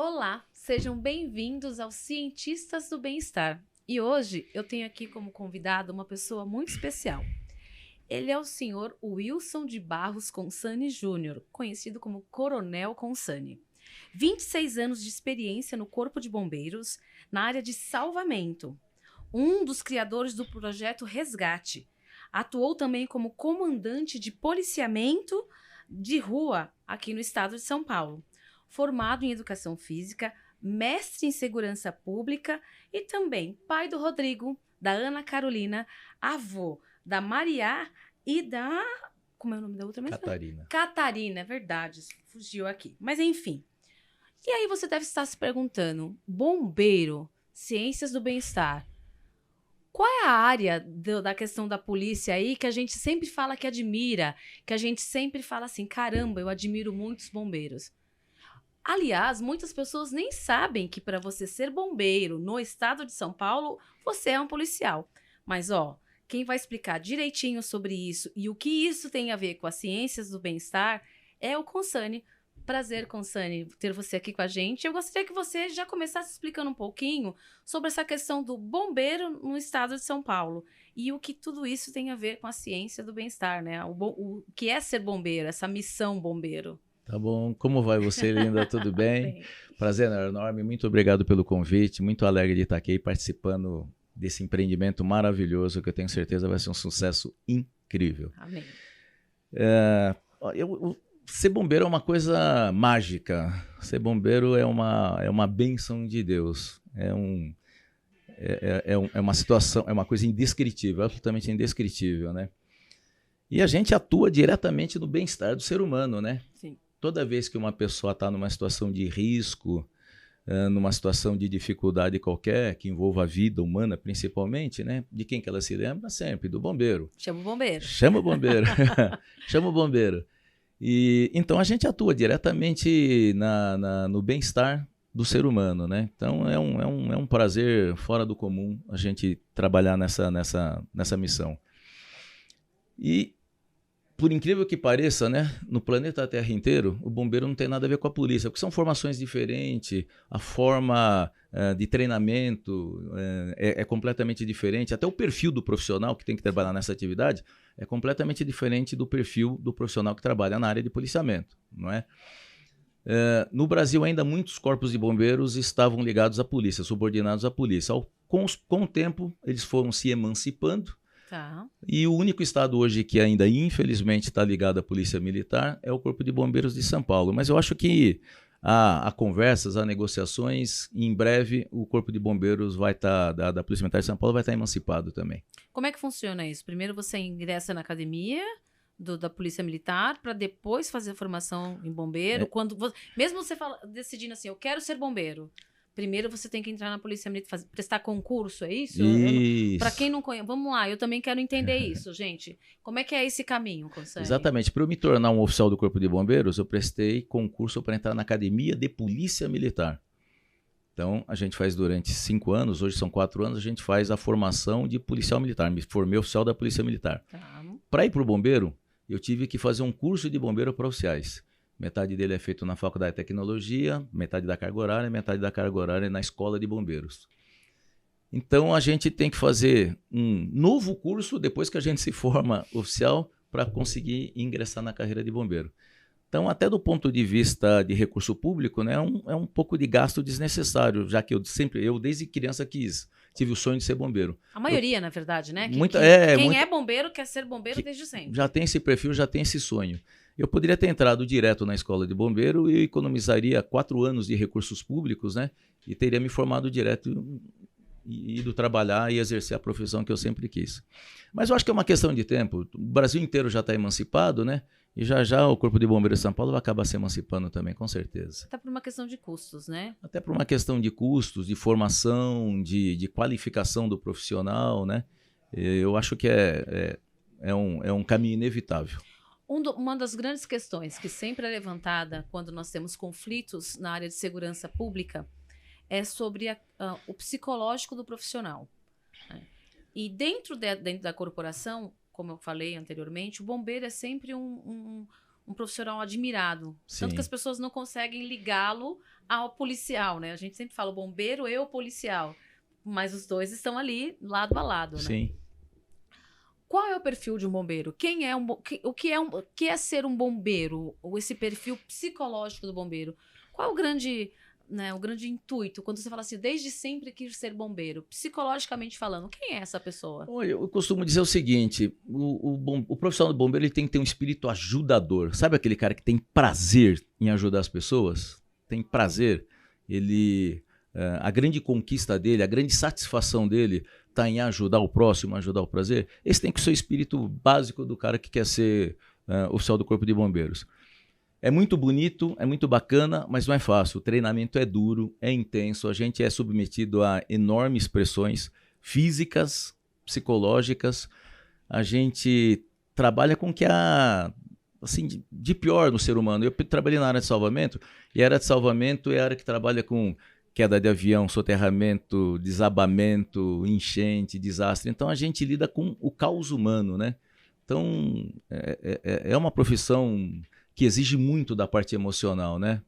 Olá, sejam bem-vindos aos Cientistas do Bem-Estar. E hoje eu tenho aqui como convidado uma pessoa muito especial. Ele é o senhor Wilson de Barros Consani Júnior, conhecido como Coronel Consani. 26 anos de experiência no Corpo de Bombeiros, na área de salvamento. Um dos criadores do projeto Resgate. Atuou também como comandante de policiamento de rua aqui no estado de São Paulo. Formado em Educação Física, mestre em Segurança Pública e também pai do Rodrigo, da Ana Carolina, avô da Maria e da... Como é o nome da outra mesmo? Catarina. Catarina, é verdade, fugiu aqui. Mas enfim. E aí você deve estar se perguntando, bombeiro, ciências do bem-estar, qual é a área da questão da polícia aí que a gente sempre fala que admira, que a gente sempre fala assim, caramba, eu admiro muitos bombeiros. Aliás, muitas pessoas nem sabem que para você ser bombeiro no estado de São Paulo, você é um policial. Mas, quem vai explicar direitinho sobre isso e o que isso tem a ver com as ciências do bem-estar é o Consani. Prazer, Consani, ter você aqui com a gente. Eu gostaria que você já começasse explicando um pouquinho sobre essa questão do bombeiro no estado de São Paulo e o que tudo isso tem a ver com a ciência do bem-estar, né? O que é ser bombeiro, essa missão bombeiro. Tá bom. Como vai você, linda? Tudo bem? Bem. Prazer enorme. Muito obrigado pelo convite. Muito alegre de estar aqui participando desse empreendimento maravilhoso que eu tenho certeza vai ser um sucesso incrível. Amém. Ser bombeiro é uma coisa mágica. Ser bombeiro é uma bênção de Deus. É uma situação, é uma coisa indescritível, absolutamente indescritível, né? E a gente atua diretamente no bem-estar do ser humano, né? Sim. Toda vez que uma pessoa está numa situação de risco, numa situação de dificuldade qualquer, que envolva a vida humana principalmente, né? De quem que ela se lembra? Sempre do bombeiro. Chama o bombeiro. Chama o bombeiro. Chama o bombeiro. E, então a gente atua diretamente no bem-estar do ser humano, né? Então é um prazer fora do comum a gente trabalhar nessa missão. E por incrível que pareça, né, no planeta Terra inteiro, o bombeiro não tem nada a ver com a polícia, porque são formações diferentes, a forma de treinamento é completamente diferente, até o perfil do profissional que tem que trabalhar nessa atividade é completamente diferente do perfil do profissional que trabalha na área de policiamento, não é? No Brasil, ainda muitos corpos de bombeiros estavam ligados à polícia, subordinados à polícia. Com o tempo, eles foram se emancipando. Tá. E o único estado hoje que ainda, infelizmente, está ligado à Polícia Militar é o Corpo de Bombeiros de São Paulo. Mas eu acho que há conversas, há negociações, e em breve o Corpo de Bombeiros vai estar, da Polícia Militar de São Paulo vai estar emancipado também. Como é que funciona isso? Primeiro você ingressa na academia da Polícia Militar para depois fazer a formação em bombeiro? Mesmo você decidindo assim, eu quero ser bombeiro. Primeiro você tem que entrar na Polícia Militar, prestar concurso, é isso? Isso. Para quem não conhece, vamos lá, eu também quero entender isso, gente. Como é que é esse caminho, Consani? Exatamente. Para eu me tornar um oficial do Corpo de Bombeiros, eu prestei concurso para entrar na Academia de Polícia Militar. Então, a gente faz durante 5 anos, hoje são 4 anos, a gente faz a formação de policial militar. Me formei oficial da Polícia Militar. Tá. Para ir para o bombeiro, eu tive que fazer um curso de bombeiro para oficiais. Metade dele é feito na Faculdade de Tecnologia, metade da carga horária, metade da carga horária na Escola de Bombeiros. Então, a gente tem que fazer um novo curso depois que a gente se forma oficial para conseguir ingressar na carreira de bombeiro. Então, até do ponto de vista de recurso público, né, é um pouco de gasto desnecessário, já que eu desde criança tive o sonho de ser bombeiro. A maioria, na verdade, né? Quem é bombeiro quer ser bombeiro desde sempre. Já tem esse perfil, já tem esse sonho. Eu poderia ter entrado direto na escola de bombeiro e economizaria 4 anos de recursos públicos, né? E teria me formado direto e ido trabalhar e exercer a profissão que eu sempre quis. Mas eu acho que é uma questão de tempo. O Brasil inteiro já está emancipado, né? E já o Corpo de Bombeiros de São Paulo vai acabar se emancipando também, com certeza. Até por uma questão de custos, né? Até por uma questão de custos, de formação, de qualificação do profissional, né? Eu acho que é um caminho inevitável. Uma das grandes questões que sempre é levantada quando nós temos conflitos na área de segurança pública é sobre o psicológico do profissional. Né? E dentro da corporação, como eu falei anteriormente, o bombeiro é sempre um um profissional admirado. Tanto Sim. que as pessoas não conseguem ligá-lo ao policial, né? A gente sempre fala o bombeiro e o policial. Mas os dois estão ali lado a lado, né? Sim. Qual é o perfil de um bombeiro? Quem é o que é ser um bombeiro? Ou esse perfil psicológico do bombeiro? Qual é o grande, né, o grande intuito quando você fala assim, desde sempre quis ser bombeiro? Psicologicamente falando, quem é essa pessoa? Olha, eu costumo dizer o seguinte: o profissional do bombeiro ele tem que ter um espírito ajudador. Sabe aquele cara que tem prazer em ajudar as pessoas? Tem prazer. A grande conquista dele, a grande satisfação dele está em ajudar o próximo, ajudar o prazer. Esse tem que ser o espírito básico do cara que quer ser oficial do Corpo de Bombeiros. É muito bonito, é muito bacana, mas não é fácil. O treinamento é duro, é intenso, a gente é submetido a enormes pressões físicas, psicológicas. A gente trabalha com o que há assim, de pior no ser humano. Eu trabalhei na área de salvamento, e a área de salvamento é a área que trabalha com queda de avião, soterramento, desabamento, enchente, desastre. Então a gente lida com o caos humano, né? Então é uma profissão que exige muito da parte emocional, né?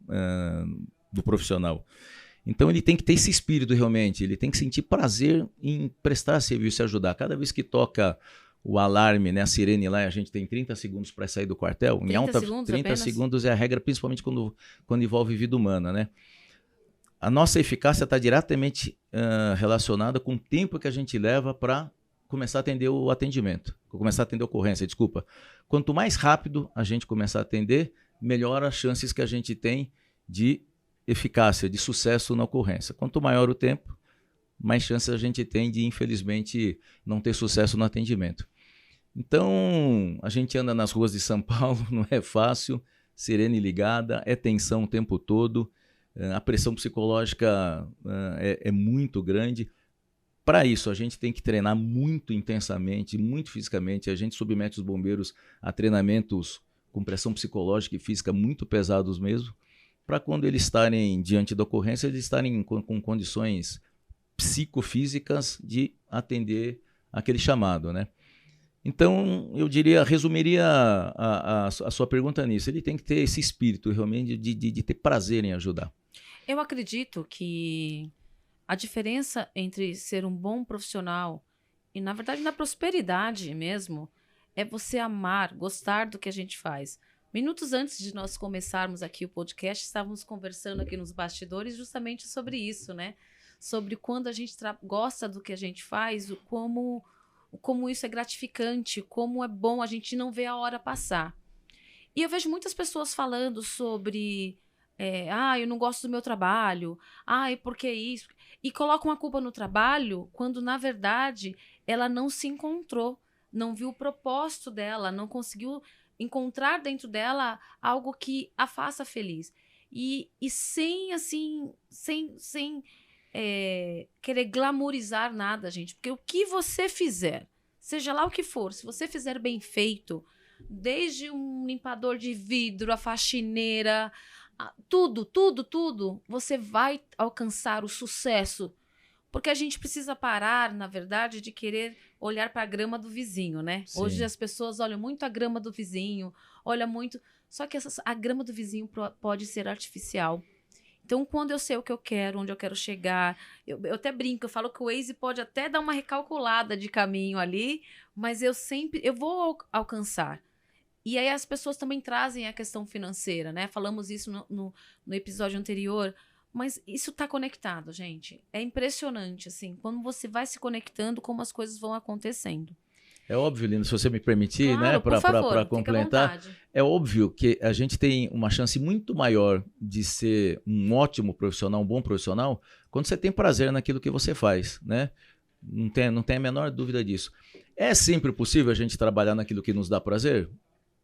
Do profissional. Então ele tem que ter esse espírito realmente, ele tem que sentir prazer em prestar serviço e ajudar. Cada vez que toca o alarme, né, a sirene lá, a gente tem 30 segundos para sair do quartel. 30 segundos é a regra, principalmente quando envolve vida humana, né? A nossa eficácia está diretamente relacionada com o tempo que a gente leva para começar a atender o atendimento, começar a atender a ocorrência, desculpa. Quanto mais rápido a gente começar a atender, melhor as chances que a gente tem de eficácia, de sucesso na ocorrência. Quanto maior o tempo, mais chances a gente tem de, infelizmente, não ter sucesso no atendimento. Então, a gente anda nas ruas de São Paulo, não é fácil, sirene ligada, é tensão o tempo todo, a pressão psicológica é muito grande. Para isso, a gente tem que treinar muito intensamente, muito fisicamente. A gente submete os bombeiros a treinamentos com pressão psicológica e física muito pesados mesmo, para quando eles estarem diante da ocorrência, eles estarem com condições psicofísicas de atender aquele chamado, né? Então, eu resumiria a sua pergunta nisso. Ele tem que ter esse espírito realmente de ter prazer em ajudar. Eu acredito que a diferença entre ser um bom profissional e, na verdade, na prosperidade mesmo, é você amar, gostar do que a gente faz. Minutos antes de nós começarmos aqui o podcast, estávamos conversando aqui nos bastidores justamente sobre isso, né? Sobre quando a gente gosta do que a gente faz, como isso é gratificante, como é bom a gente não ver a hora passar. E eu vejo muitas pessoas falando sobre eu não gosto do meu trabalho, por que isso? E colocam a culpa no trabalho quando, na verdade, ela não se encontrou, não viu o propósito dela, não conseguiu encontrar dentro dela algo que a faça feliz. E sem, assim, sem querer glamorizar nada, gente. Porque o que você fizer, seja lá o que for, se você fizer bem feito, desde um limpador de vidro, a faxineira, tudo, você vai alcançar o sucesso. Porque a gente precisa parar, na verdade, de querer olhar para a grama do vizinho, né? Sim. Hoje as pessoas olham muito a grama do vizinho, olham muito... Só que a grama do vizinho pode ser artificial. Então, quando eu sei o que eu quero, onde eu quero chegar, eu até brinco, eu falo que o Waze pode até dar uma recalculada de caminho ali, mas eu vou alcançar. E aí as pessoas também trazem a questão financeira, né? Falamos isso no episódio anterior, mas isso tá conectado, gente. É impressionante, assim, quando você vai se conectando, como as coisas vão acontecendo. É óbvio, Lino, se você me permitir, claro, né, para complementar, fica à vontade. é óbvio que a gente tem uma chance muito maior de ser um ótimo profissional, um bom profissional, quando você tem prazer naquilo que você faz, né? Não tem a menor dúvida disso. É sempre possível a gente trabalhar naquilo que nos dá prazer?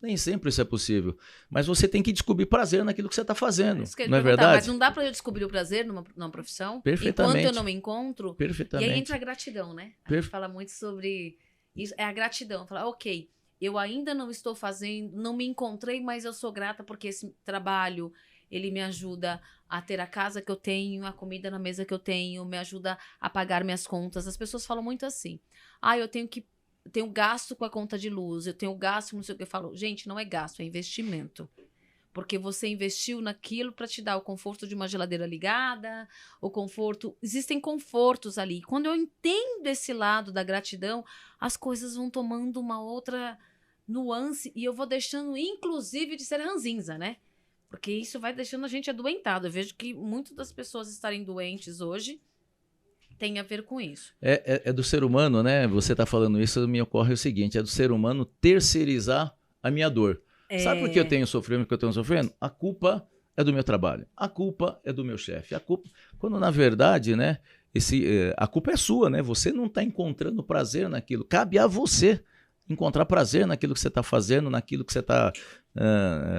Nem sempre isso é possível. Mas você tem que descobrir prazer naquilo que você está fazendo. Não é verdade? Mas não dá para eu descobrir o prazer numa profissão? Perfeitamente. Enquanto eu não me encontro. Perfeitamente. E aí entra a gratidão, né? A gente fala muito sobre isso. É a gratidão. Falar, ok, eu ainda não estou fazendo, não me encontrei, mas eu sou grata porque esse trabalho, ele me ajuda a ter a casa que eu tenho, a comida na mesa que eu tenho, me ajuda a pagar minhas contas. As pessoas falam muito assim. Eu tenho que eu tenho gasto com a conta de luz, eu tenho gasto com não sei o que. Eu falo, gente, não é gasto, é investimento. Porque você investiu naquilo para te dar o conforto de uma geladeira ligada, o conforto. Existem confortos ali. Quando eu entendo esse lado da gratidão, as coisas vão tomando uma outra nuance e eu vou deixando, inclusive, de ser ranzinza, né? Porque isso vai deixando a gente adoentado. Eu vejo que muitas das pessoas estarem doentes hoje tem a ver com isso. É do ser humano, né? Você está falando isso, me ocorre o seguinte: é do ser humano terceirizar a minha dor. Sabe por que eu tenho sofrendo, por que eu tenho sofrendo? A culpa é do meu trabalho, a culpa é do meu chefe, a culpa... Quando, na verdade, né, a culpa é sua, né? Você não está encontrando prazer naquilo. Cabe a você encontrar prazer naquilo que você está fazendo, naquilo que você está...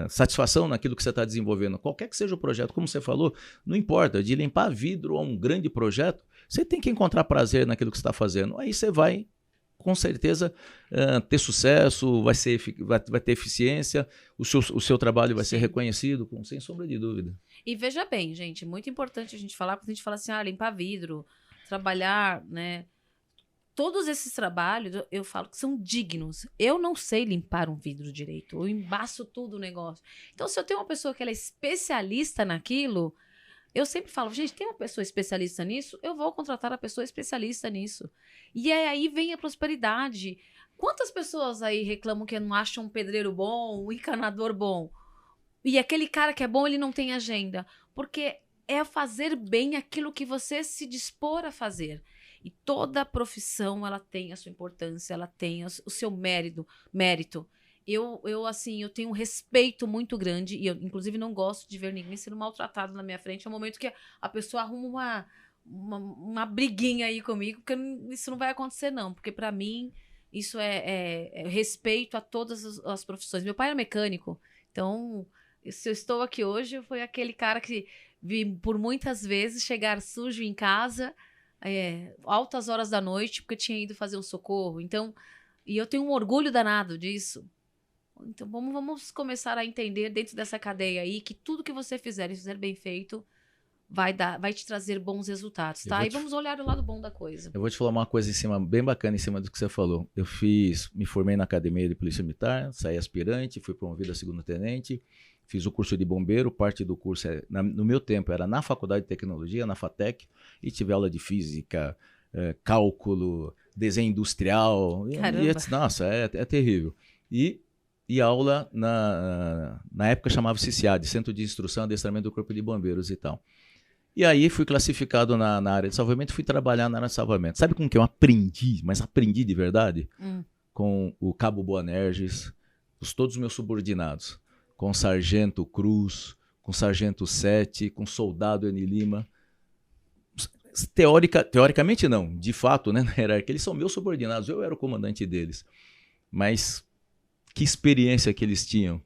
satisfação naquilo que você está desenvolvendo. Qualquer que seja o projeto, como você falou, não importa, de limpar vidro a um grande projeto, você tem que encontrar prazer naquilo que você está fazendo. Aí você vai, com certeza, ter sucesso, vai ter eficiência, o seu trabalho vai ser reconhecido, sem sombra de dúvida. E veja bem, gente, muito importante a gente falar, porque a gente fala assim, limpar vidro, trabalhar, né? Todos esses trabalhos, eu falo que são dignos. Eu não sei limpar um vidro direito, eu embaço tudo o negócio. Então, se eu tenho uma pessoa que ela é especialista naquilo, eu sempre falo, gente, tem uma pessoa especialista nisso, eu vou contratar a pessoa especialista nisso. E aí vem a prosperidade. Quantas pessoas aí reclamam que não acham um pedreiro bom, um encanador bom? E aquele cara que é bom, ele não tem agenda. Porque é fazer bem aquilo que você se dispor a fazer. E toda profissão, ela tem a sua importância, ela tem o seu mérito. Assim, eu tenho um respeito muito grande, e eu, inclusive, não gosto de ver ninguém sendo maltratado na minha frente. É o momento que a pessoa arruma uma briguinha aí comigo, porque isso não vai acontecer, não. Porque, para mim, isso é respeito a todas as profissões. Meu pai era mecânico, então, se eu estou aqui hoje, foi aquele cara que vi por muitas vezes chegar sujo em casa, altas horas da noite, porque tinha ido fazer um socorro. Então, e eu tenho um orgulho danado disso. Então, vamos começar a entender dentro dessa cadeia aí que tudo que você fizer e fizer bem feito vai te trazer bons resultados, tá? E vamos olhar o lado bom da coisa. Eu vou te falar uma coisa bem bacana em cima do que você falou. Eu me formei na Academia de Polícia Militar, saí aspirante, fui promovido a segundo-tenente, fiz o curso de bombeiro, parte do curso, no meu tempo, era na Faculdade de Tecnologia, na FATEC, e tive aula de física, cálculo, desenho industrial. Nossa, é terrível. E aula, na época chamava-se CIAD, Centro de Instrução e Adestramento do Corpo de Bombeiros e tal. E aí fui classificado na área de salvamento, fui trabalhar na área de salvamento. Sabe com que eu aprendi, mas aprendi de verdade? Com o Cabo Boanerges, todos os meus subordinados. Com o Sargento Cruz, com o Sargento Sete, com o Soldado N. Lima. Teoricamente não, de fato, né, na hierarquia, eles são meus subordinados, eu era o comandante deles. Mas que experiência que eles tinham.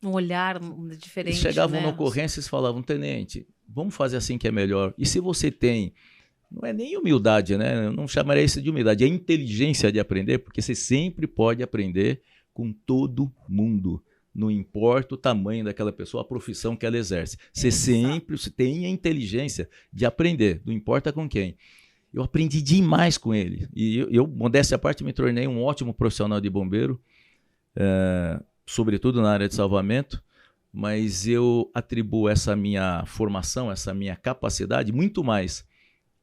Um olhar diferente. Eles chegavam, né? na ocorrência e falavam, tenente, vamos fazer assim que é melhor. E se você tem, não é nem humildade, né? Eu não chamaria isso de humildade, é inteligência de aprender, porque você sempre pode aprender com todo mundo. Não importa o tamanho daquela pessoa, a profissão que ela exerce. Você sempre tem a inteligência de aprender, não importa com quem. Eu aprendi demais com ele. E eu, modéstia à parte, me tornei um ótimo profissional de bombeiro, sobretudo na área de salvamento, mas eu atribuo essa minha formação, essa minha capacidade, muito mais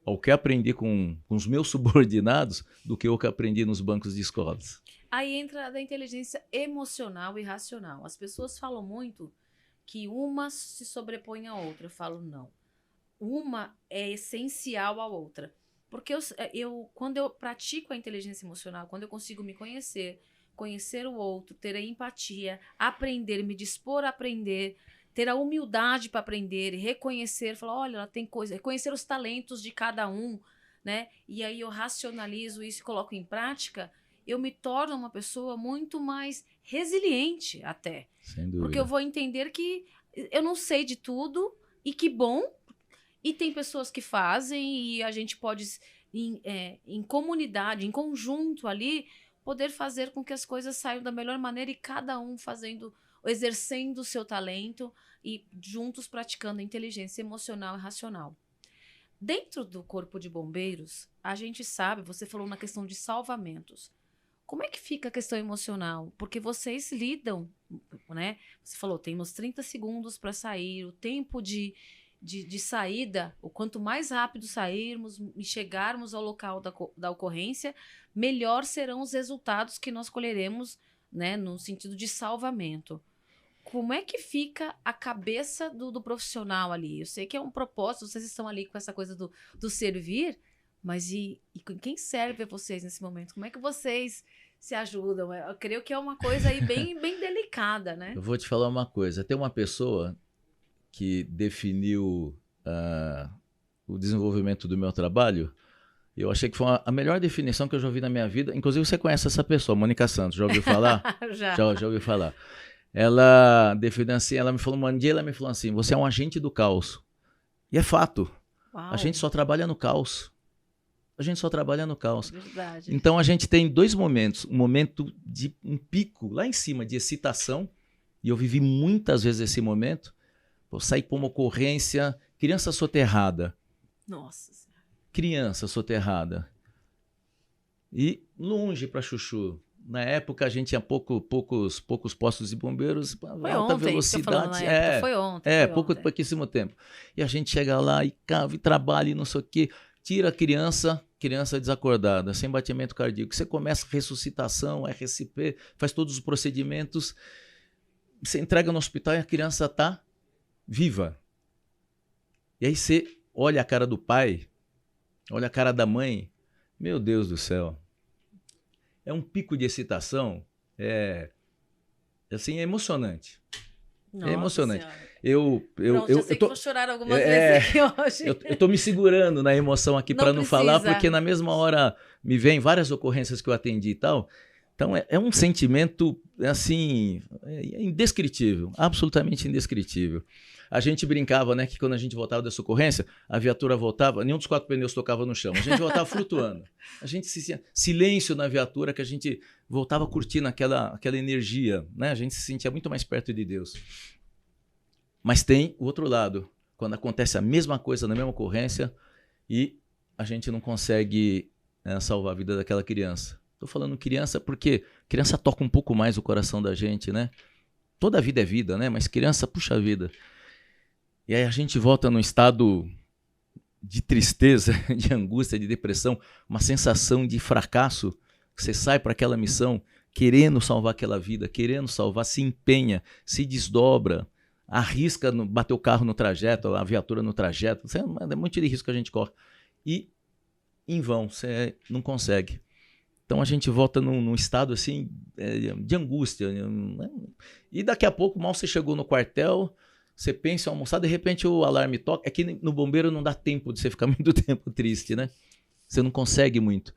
ao que aprendi com os meus subordinados do que o que aprendi nos bancos de escolas. Aí entra da inteligência emocional e racional. As pessoas falam muito que uma se sobrepõe à outra. Eu falo, não. Uma é essencial à outra. Porque quando eu pratico a inteligência emocional, quando eu consigo me conhecer o outro, ter a empatia, aprender, me dispor a aprender, ter a humildade para aprender, reconhecer, falar, olha, ela tem coisa, reconhecer os talentos de cada um, né? E aí eu racionalizo isso e coloco em prática, eu me torno uma pessoa muito mais resiliente até. Sem dúvida. Porque eu vou entender que eu não sei de tudo e que bom. E tem pessoas que fazem e a gente pode, em comunidade, em conjunto ali, poder fazer com que as coisas saiam da melhor maneira e cada um exercendo o seu talento e juntos praticando a inteligência emocional e racional. Dentro do Corpo de Bombeiros, a gente sabe, você falou na questão de salvamentos. Como é que fica a questão emocional? Porque vocês lidam, né? Você falou, temos 30 segundos para sair, o tempo de saída, o quanto mais rápido sairmos e chegarmos ao local da ocorrência, melhor serão os resultados que nós colheremos, né, no sentido de salvamento. Como é que fica a cabeça do profissional ali? Eu sei que é um propósito, vocês estão ali com essa coisa do servir, mas e quem serve a vocês nesse momento? Como é que vocês se ajudam? Eu creio que é uma coisa aí bem, bem delicada, né? Eu vou te falar uma coisa. Tem uma pessoa que definiu o desenvolvimento do meu trabalho. Eu achei que foi a melhor definição que eu já ouvi na minha vida. Inclusive, você conhece essa pessoa, Mônica Santos. Já ouviu falar? Já ouviu falar. Ela definiu assim, um dia ela me falou assim, você é um agente do caos. E é fato. Uau. A gente só trabalha no caos. A gente só trabalha no caos. Verdade. Então, a gente tem 2 momentos. Um momento de um pico lá em cima de excitação. E eu vivi muitas vezes esse momento. Eu saí por uma ocorrência, criança soterrada. Nossa Senhora. Criança soterrada. E longe para Chuchu. Na época a gente tinha poucos postos de bombeiros, alta velocidade. Foi ontem. Pouquíssimo tempo. E a gente chega lá e trabalha e não sei o quê. Tira a criança desacordada, sem batimento cardíaco. Você começa a ressuscitação, RCP, faz todos os procedimentos. Você entrega no hospital e a criança está viva. E aí você olha a cara do pai, olha a cara da mãe. Meu Deus do céu. É um pico de excitação. É emocionante. Nossa é emocionante. Senhora. Eu sei que vou chorar algumas vezes aqui hoje. Eu tô me segurando na emoção aqui para não falar, porque na mesma hora me vem várias ocorrências que eu atendi e tal. Então é um sentimento assim indescritível, absolutamente indescritível. A gente brincava, né, que quando a gente voltava dessa ocorrência, a viatura voltava, nenhum dos 4 pneus tocava no chão, a gente voltava flutuando. A gente silêncio na viatura, que a gente voltava curtindo aquela energia, né? A gente se sentia muito mais perto de Deus. Mas tem o outro lado, quando acontece a mesma coisa na mesma ocorrência e a gente não consegue salvar a vida daquela criança. Estou falando criança porque criança toca um pouco mais o coração da gente, né? Toda vida é vida, né? Mas criança, puxa vida. E aí a gente volta num estado de tristeza, de angústia, de depressão, uma sensação de fracasso. Você sai para aquela missão querendo salvar aquela vida, querendo salvar, se empenha, se desdobra, arrisca bater o carro no trajeto, a viatura no trajeto. É muito de risco que a gente corre. E em vão, você não consegue. Então a gente volta num estado assim de angústia. E daqui a pouco, mal você chegou no quartel, você pensa em almoçar, de repente o alarme toca. É que no bombeiro não dá tempo de você ficar muito tempo triste, né? Você não consegue muito.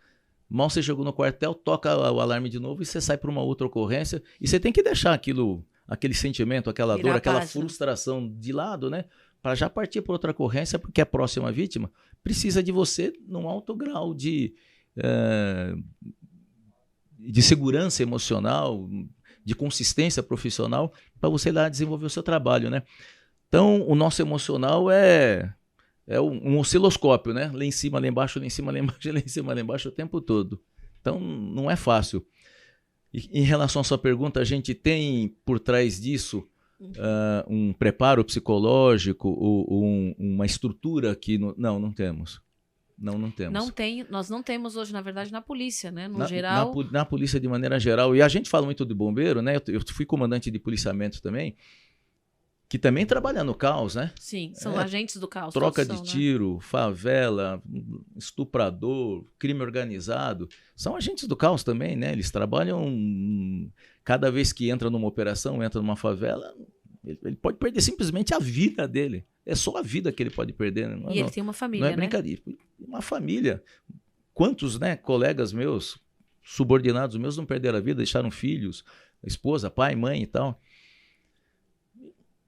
Mal você chegou no quartel, toca o alarme de novo e você sai para uma outra ocorrência. E você tem que deixar aquele sentimento, aquela dor, aquela frustração de lado, né? Para já partir para outra ocorrência, porque a próxima vítima precisa de você num alto grau de segurança emocional, de consistência profissional, para você lá desenvolver o seu trabalho, né? Então, o nosso emocional é um osciloscópio, né? Lá em cima, lá embaixo, lá em cima, lá embaixo, lá em cima, lá embaixo, o tempo todo. Então, não é fácil. E, em relação à sua pergunta, a gente tem por trás disso um preparo psicológico, uma estrutura que... Não temos. Não temos. Nós não temos hoje, na verdade, na polícia, né? No geral... Na polícia, de maneira geral. E a gente fala muito de bombeiro, né? Eu fui comandante de policiamento também, que também trabalha no caos, né? Sim, são agentes do caos. Troca de tiro, favela, estuprador, crime organizado. São agentes do caos também, né? Eles trabalham... Cada vez que entra numa operação, entra numa favela, ele pode perder simplesmente a vida dele. É só a vida que ele pode perder. Né? Ele tem uma família, não é brincadeira. Né? Uma família. Quantos, né, colegas meus, subordinados meus, não perderam a vida, deixaram filhos, esposa, pai, mãe e tal.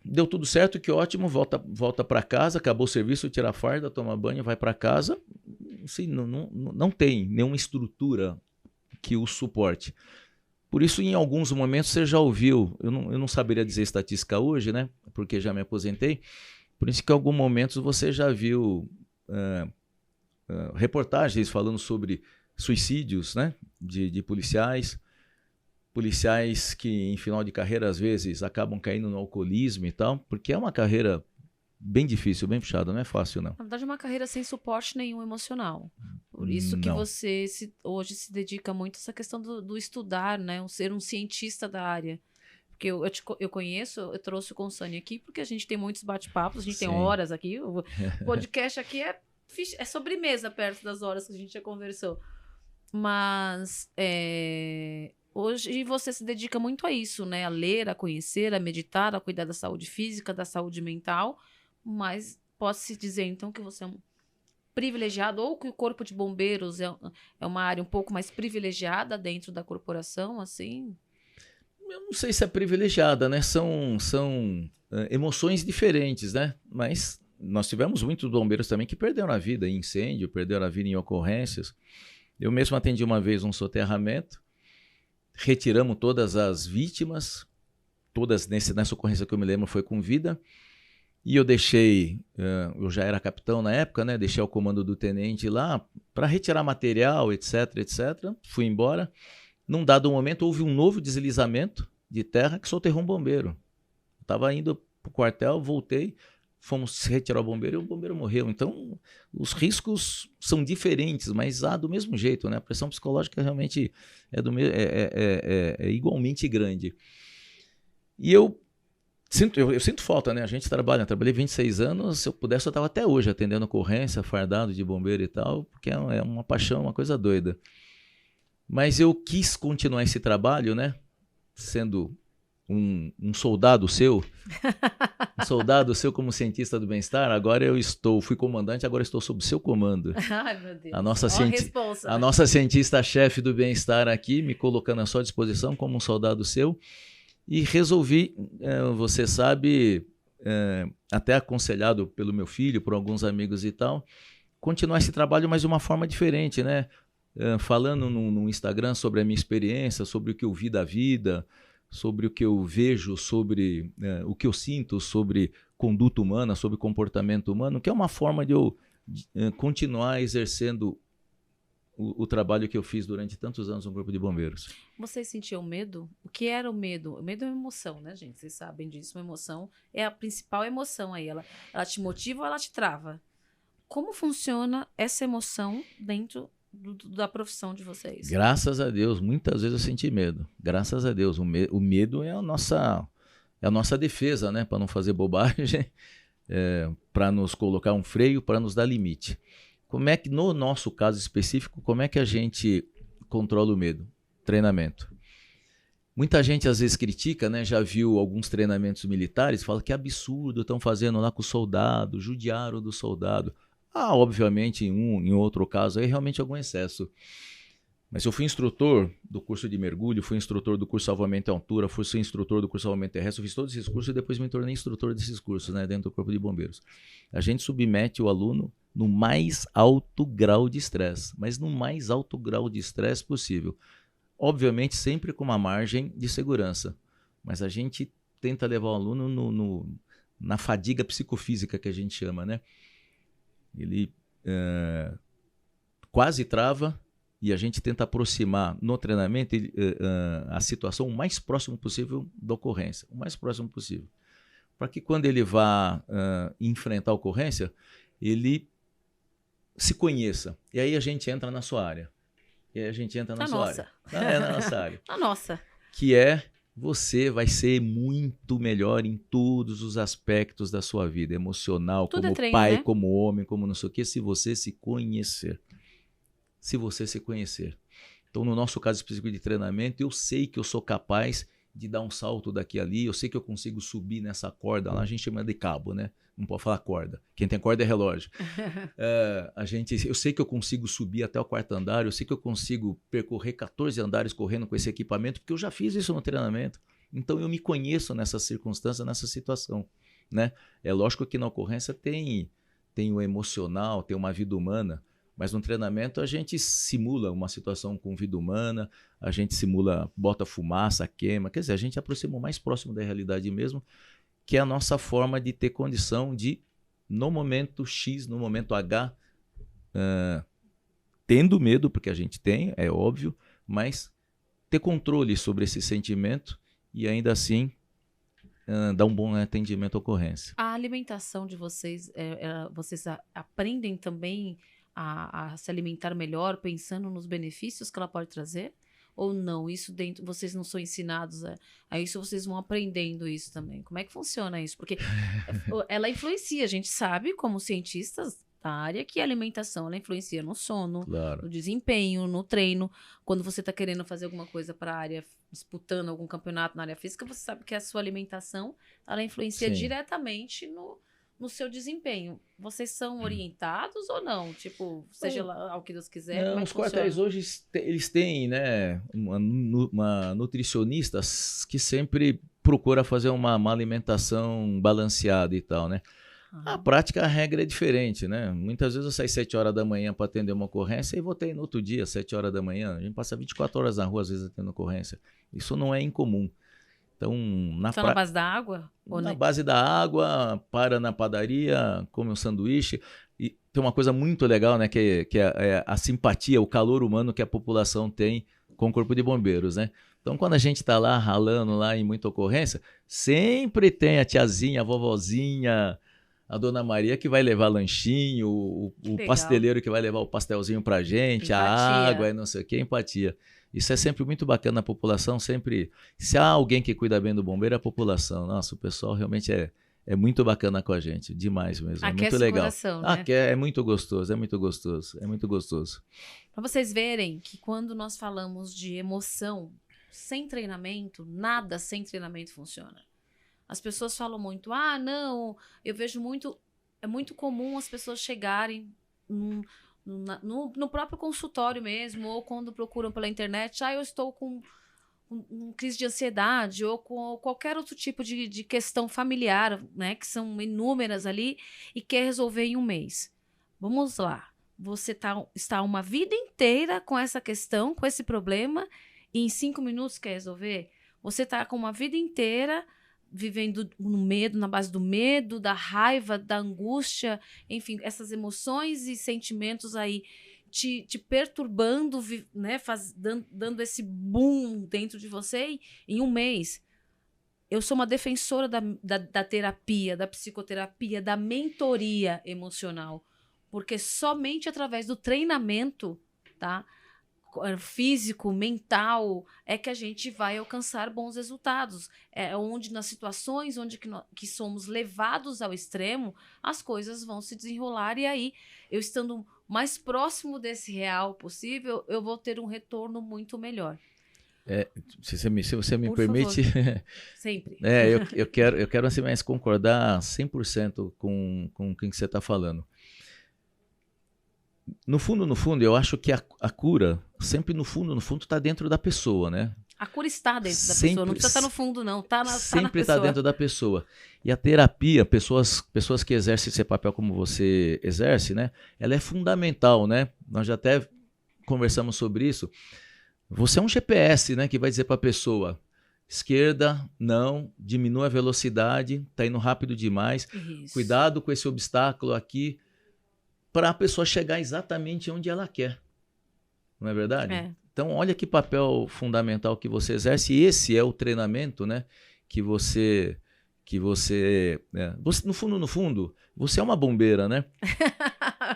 Deu tudo certo, que ótimo, volta para casa, acabou o serviço, tira a farda, toma banho, vai para casa. Assim, não tem nenhuma estrutura que o suporte. Por isso, em alguns momentos, você já ouviu, eu não saberia dizer estatística hoje, né, porque já me aposentei, por isso que em alguns momentos você já viu reportagens falando sobre suicídios, né, de policiais que em final de carreira às vezes acabam caindo no alcoolismo e tal, porque é uma carreira bem difícil, bem puxada, não é fácil não. Na verdade, é uma carreira sem suporte nenhum emocional. Por isso que Não. você hoje se dedica muito a essa questão do estudar, né? Ser um cientista da área. Porque eu conheço, eu trouxe o Consani aqui, porque a gente tem muitos bate-papos, a gente tem Sim. horas aqui. O podcast aqui é sobremesa perto das horas que a gente já conversou. Mas hoje você se dedica muito a isso, né? A ler, a conhecer, a meditar, a cuidar da saúde física, da saúde mental. Mas pode-se dizer, então, que você é um privilegiado, ou que o Corpo de Bombeiros é uma área um pouco mais privilegiada dentro da corporação, assim? Eu não sei se é privilegiada, né? São emoções diferentes, né? Mas nós tivemos muitos bombeiros também que perderam a vida em incêndio, perderam a vida em ocorrências. Eu mesmo atendi uma vez um soterramento, retiramos todas as vítimas, todas nessa ocorrência que eu me lembro foi com vida, e eu deixei, eu já era capitão na época, né? Deixei o comando do tenente lá para retirar material, etc, etc. Fui embora. Num dado momento houve um novo deslizamento de terra que soterrou um bombeiro. Estava indo para o quartel, voltei, fomos retirar o bombeiro e o bombeiro morreu. Então, os riscos são diferentes, mas do mesmo jeito, né? A pressão psicológica realmente é igualmente grande. E eu sinto falta, né? A gente trabalhei 26 anos, se eu pudesse eu estava até hoje atendendo ocorrência, fardado de bombeiro e tal, porque é uma paixão, uma coisa doida. Mas eu quis continuar esse trabalho, né? Sendo um soldado seu, como cientista do bem-estar. Agora fui comandante, agora estou sob seu comando. Ai, meu Deus. A nossa cientista-chefe do bem-estar aqui, me colocando à sua disposição como um soldado seu. E resolvi, você sabe, até aconselhado pelo meu filho, por alguns amigos e tal, continuar esse trabalho, mas de uma forma diferente, né? Falando no Instagram sobre a minha experiência, sobre o que eu vi da vida, sobre o que eu vejo, sobre o que eu sinto sobre conduta humana, sobre comportamento humano, que é uma forma de eu continuar exercendo o trabalho que eu fiz durante tantos anos no Corpo de Bombeiros. Você sentiu medo? O que era o medo? O medo é uma emoção, né, gente? Vocês sabem disso. Uma emoção é a principal emoção aí. Ela te motiva ou ela te trava? Como funciona essa emoção dentro da profissão de vocês? Graças a Deus, muitas vezes eu senti medo. Graças a Deus, o medo é a nossa defesa, né? Para não fazer bobagem, para nos colocar um freio, para nos dar limite. Como é que, no nosso caso específico, como é que a gente controla o medo? Treinamento. Muita gente às vezes critica, né? Já viu alguns treinamentos militares, fala que absurdo estão fazendo lá com o soldado, judiaram do soldado. Obviamente, em outro caso, aí realmente algum excesso. Mas eu fui instrutor do curso de mergulho, fui instrutor do curso de salvamento em altura, fui instrutor do curso de salvamento terrestre, eu fiz todos esses cursos e depois me tornei instrutor desses cursos, né, dentro do Corpo de Bombeiros. A gente submete o aluno no mais alto grau de estresse, mas no mais alto grau de estresse possível. Obviamente, sempre com uma margem de segurança, mas a gente tenta levar o aluno na fadiga psicofísica que a gente chama, né? Ele quase trava e a gente tenta aproximar no treinamento a situação o mais próximo possível da ocorrência, o mais próximo possível, para que quando ele vá enfrentar a ocorrência, ele se conheça. E aí a gente entra na sua área. Na nossa área. Na nossa. Que você vai ser muito melhor em todos os aspectos da sua vida, emocional, tudo como treino, pai, né? como homem, como não sei o quê, se você se conhecer. Se você se conhecer. Então, no nosso caso específico de treinamento, eu sei que eu sou capaz de dar um salto daqui ali, eu sei que eu consigo subir nessa corda, lá a gente chama de cabo, né? Não pode falar corda. Quem tem corda é relógio. Eu sei que eu consigo subir até o 4º andar, eu sei que eu consigo percorrer 14 andares correndo com esse equipamento, porque eu já fiz isso no treinamento. Então eu me conheço nessa circunstância, nessa situação, né? É lógico que na ocorrência tem o emocional, tem uma vida humana, mas no treinamento a gente simula uma situação com vida humana, a gente simula, bota fumaça, queima, quer dizer, a gente aproxima o mais próximo da realidade mesmo, que é a nossa forma de ter condição de, no momento X, no momento H, tendo medo, porque a gente tem, é óbvio, mas ter controle sobre esse sentimento e ainda assim dar um bom atendimento à ocorrência. A alimentação de vocês, vocês aprendem também a se alimentar melhor, pensando nos benefícios que ela pode trazer? Ou não? Isso dentro, vocês não são ensinados a isso, vocês vão aprendendo isso também. Como é que funciona isso? Porque ela influencia, a gente sabe, como cientistas da área, que a alimentação ela influencia no sono, Claro. no desempenho, no treino. Quando você está querendo fazer alguma coisa para a área, disputando algum campeonato na área física, você sabe que a sua alimentação ela influencia Sim. diretamente no seu desempenho. Vocês são orientados ou não? Tipo, seja lá ao que Deus quiser. Não, como é os que funciona? quartéis hoje eles têm, né, uma nutricionista que sempre procura fazer uma alimentação balanceada e tal, né? A prática, a regra é diferente, né? Muitas vezes eu saio 7 horas da manhã para atender uma ocorrência e voltei no outro dia, 7 horas da manhã. A gente passa 24 horas na rua, às vezes, atendendo ocorrência. Isso não é incomum. Então, Só na base da água? Ou na não? base da água, para na padaria, come um sanduíche. E tem uma coisa muito legal, né? Que é a simpatia, o calor humano que a população tem com o Corpo de Bombeiros, né? Então, quando a gente está lá ralando lá em muita ocorrência, sempre tem a tiazinha, a vovozinha, a dona Maria que vai levar lanchinho, o Legal. pasteleiro que vai levar o pastelzinho pra gente, a Empatia. água e não sei o que, empatia. Isso é sempre muito bacana na população, sempre. Se há alguém que cuida bem do bombeiro, é a população. Nossa, o pessoal realmente é muito bacana com a gente, demais mesmo, é Aquece muito o legal. coração, né? É muito gostoso, é muito gostoso, é muito gostoso. Para vocês verem que quando nós falamos de emoção sem treinamento, nada sem treinamento funciona. As pessoas falam muito, não, eu vejo muito, é muito comum as pessoas chegarem no próprio consultório mesmo, ou quando procuram pela internet, eu estou com crise de ansiedade, ou com qualquer outro tipo de questão familiar, né, que são inúmeras ali, e quer resolver em um mês. Vamos lá, você está uma vida inteira com essa questão, com esse problema, e em 5 minutos quer resolver? Você está com uma vida inteira vivendo no medo, na base do medo, da raiva, da angústia, enfim, essas emoções e sentimentos aí te perturbando, né, dando esse boom dentro de você em um mês. Eu sou uma defensora da terapia, da psicoterapia, da mentoria emocional, porque somente através do treinamento, tá, físico, mental, é que a gente vai alcançar bons resultados. É onde, nas situações onde que somos levados ao extremo, as coisas vão se desenrolar e aí, eu estando mais próximo desse real possível, eu vou ter um retorno muito melhor. Se você me Por permite... Sempre. Eu quero assim, mais concordar 100% com o que você está falando. No fundo, eu acho que a cura, sempre no fundo, está dentro da pessoa, né? A cura está dentro da pessoa, não precisa estar no fundo, não. Sempre está pessoa. dentro da pessoa. E a terapia, pessoas que exercem esse papel como você exerce, né? Ela é fundamental, né? Nós já até conversamos sobre isso. Você é um GPS, né? Que vai dizer para a pessoa, esquerda, não, diminua a velocidade, está indo rápido demais, Isso. Cuidado com esse obstáculo aqui, para a pessoa chegar exatamente onde ela quer. Não é verdade? Então, olha que papel fundamental que você exerce. E esse é o treinamento, né? Que você no fundo, você é uma bombeira, né?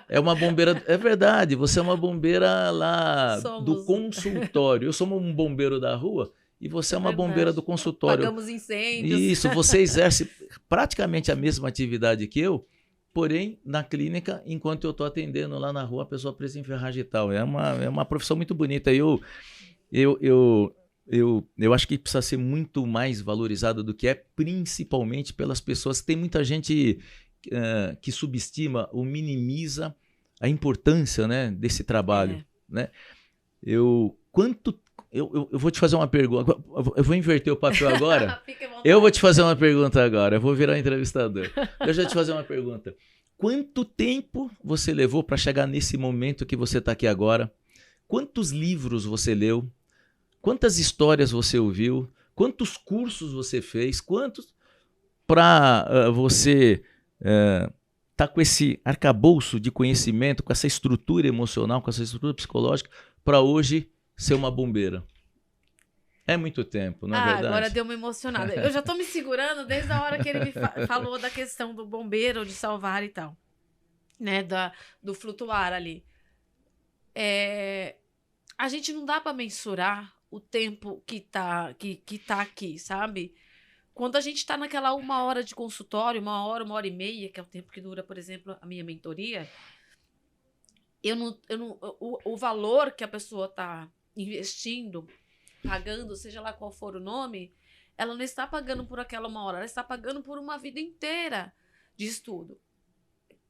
É uma bombeira, é verdade. Você é uma bombeira lá do consultório. Eu sou um bombeiro da rua e você é uma bombeira do consultório. Apagamos incêndios. Isso, você exerce praticamente a mesma atividade que eu, porém, na clínica, enquanto eu estou atendendo lá na rua, a pessoa presa em ferragem e tal. É uma profissão muito bonita. Eu acho que precisa ser muito mais valorizada do que é, principalmente pelas pessoas. Tem muita gente que subestima ou minimiza a importância, né, desse trabalho. Né? Eu vou te fazer uma pergunta. Eu vou inverter o papel agora. Eu vou te fazer uma pergunta agora. Eu vou virar entrevistador. Eu já te fazer uma pergunta. Quanto tempo você levou para chegar nesse momento que você está aqui agora? Quantos livros você leu? Quantas histórias você ouviu? Quantos cursos você fez? Quantos para você tá com esse arcabouço de conhecimento, com essa estrutura emocional, com essa estrutura psicológica, para hoje ser uma bombeira? É muito tempo, não é verdade? Agora deu uma emocionada. Eu já tô me segurando desde a hora que ele me falou da questão do bombeiro, de salvar e tal. Né? Do flutuar ali. A gente não dá para mensurar o tempo que tá aqui, sabe? Quando a gente está naquela 1 hora de consultório, 1 hora e meia, que é o tempo que dura, por exemplo, a minha mentoria, o valor que a pessoa está investindo, pagando, seja lá qual for o nome, ela não está pagando por aquela 1 hora, ela está pagando por uma vida inteira de estudo.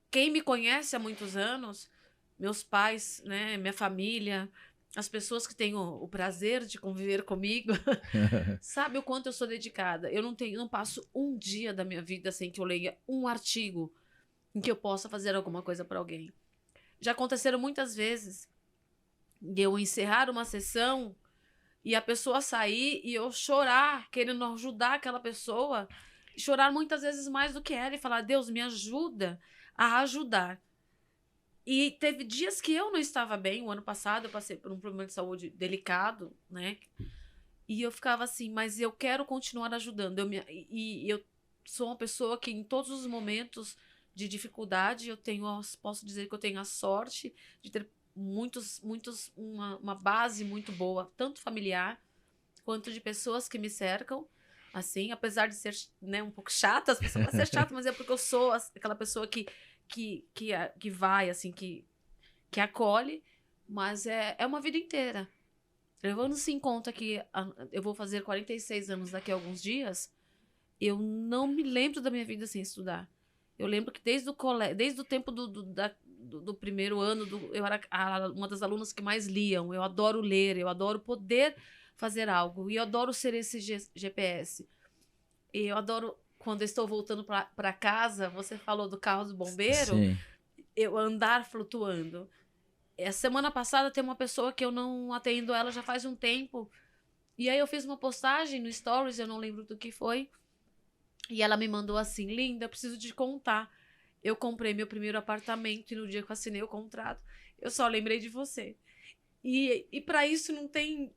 Quem me conhece há muitos anos, meus pais, né, minha família, as pessoas que têm o prazer de conviver comigo, sabe o quanto eu sou dedicada. Eu não passo um dia da minha vida sem que eu leia um artigo em que eu possa fazer alguma coisa para alguém. Já aconteceram muitas vezes de eu encerrar uma sessão e a pessoa sair e eu chorar, querendo ajudar aquela pessoa, chorar muitas vezes mais do que ela e falar, Deus, me ajuda a ajudar. E teve dias que eu não estava bem. O ano passado eu passei por um problema de saúde delicado, né? E eu ficava assim, mas eu quero continuar ajudando. Eu sou uma pessoa que em todos os momentos de dificuldade posso dizer que eu tenho a sorte de ter uma base muito boa, tanto familiar quanto de pessoas que me cercam. Assim, apesar de ser, né, um pouco chata, as pessoas vão ser chatas, mas é porque eu sou aquela pessoa que vai, assim, que acolhe, mas é uma vida inteira. Levando-se em conta que eu vou fazer 46 anos daqui a alguns dias, eu não me lembro da minha vida sem estudar. Eu lembro que desde o tempo do primeiro ano, eu era uma das alunas que mais liam. Eu adoro ler, eu adoro poder fazer algo, e eu adoro ser esse GPS. E eu adoro... Quando eu estou voltando para casa, você falou do carro do bombeiro, Sim. Eu andar flutuando. Semana passada tem uma pessoa que eu não atendo ela já faz um tempo. E aí eu fiz uma postagem no Stories, eu não lembro do que foi. E ela me mandou assim, linda, preciso te contar. Eu comprei meu primeiro apartamento e no dia que eu assinei o contrato, eu só lembrei de você. E para isso não tem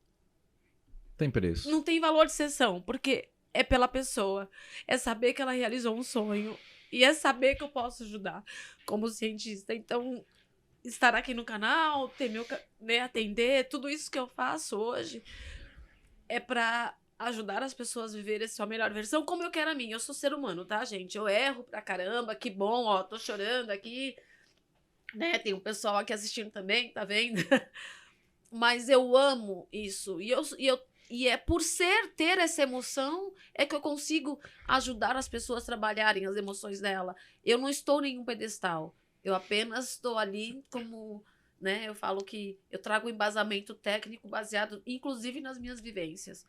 preço. Não tem valor de sessão, porque... é pela pessoa, é saber que ela realizou um sonho e é saber que eu posso ajudar como cientista. Então, estar aqui no canal, atender, tudo isso que eu faço hoje é para ajudar as pessoas a viverem a sua melhor versão, como eu quero a minha. Eu sou ser humano, tá, gente? Eu erro pra caramba, que bom, ó, tô chorando aqui, né? Tem um pessoal aqui assistindo também, tá vendo? Mas eu amo isso, e é por ter essa emoção é que eu consigo ajudar as pessoas a trabalharem as emoções dela. Eu não estou em nenhum pedestal. Eu apenas estou ali como, né? Eu falo que eu trago um embasamento técnico baseado, inclusive, nas minhas vivências.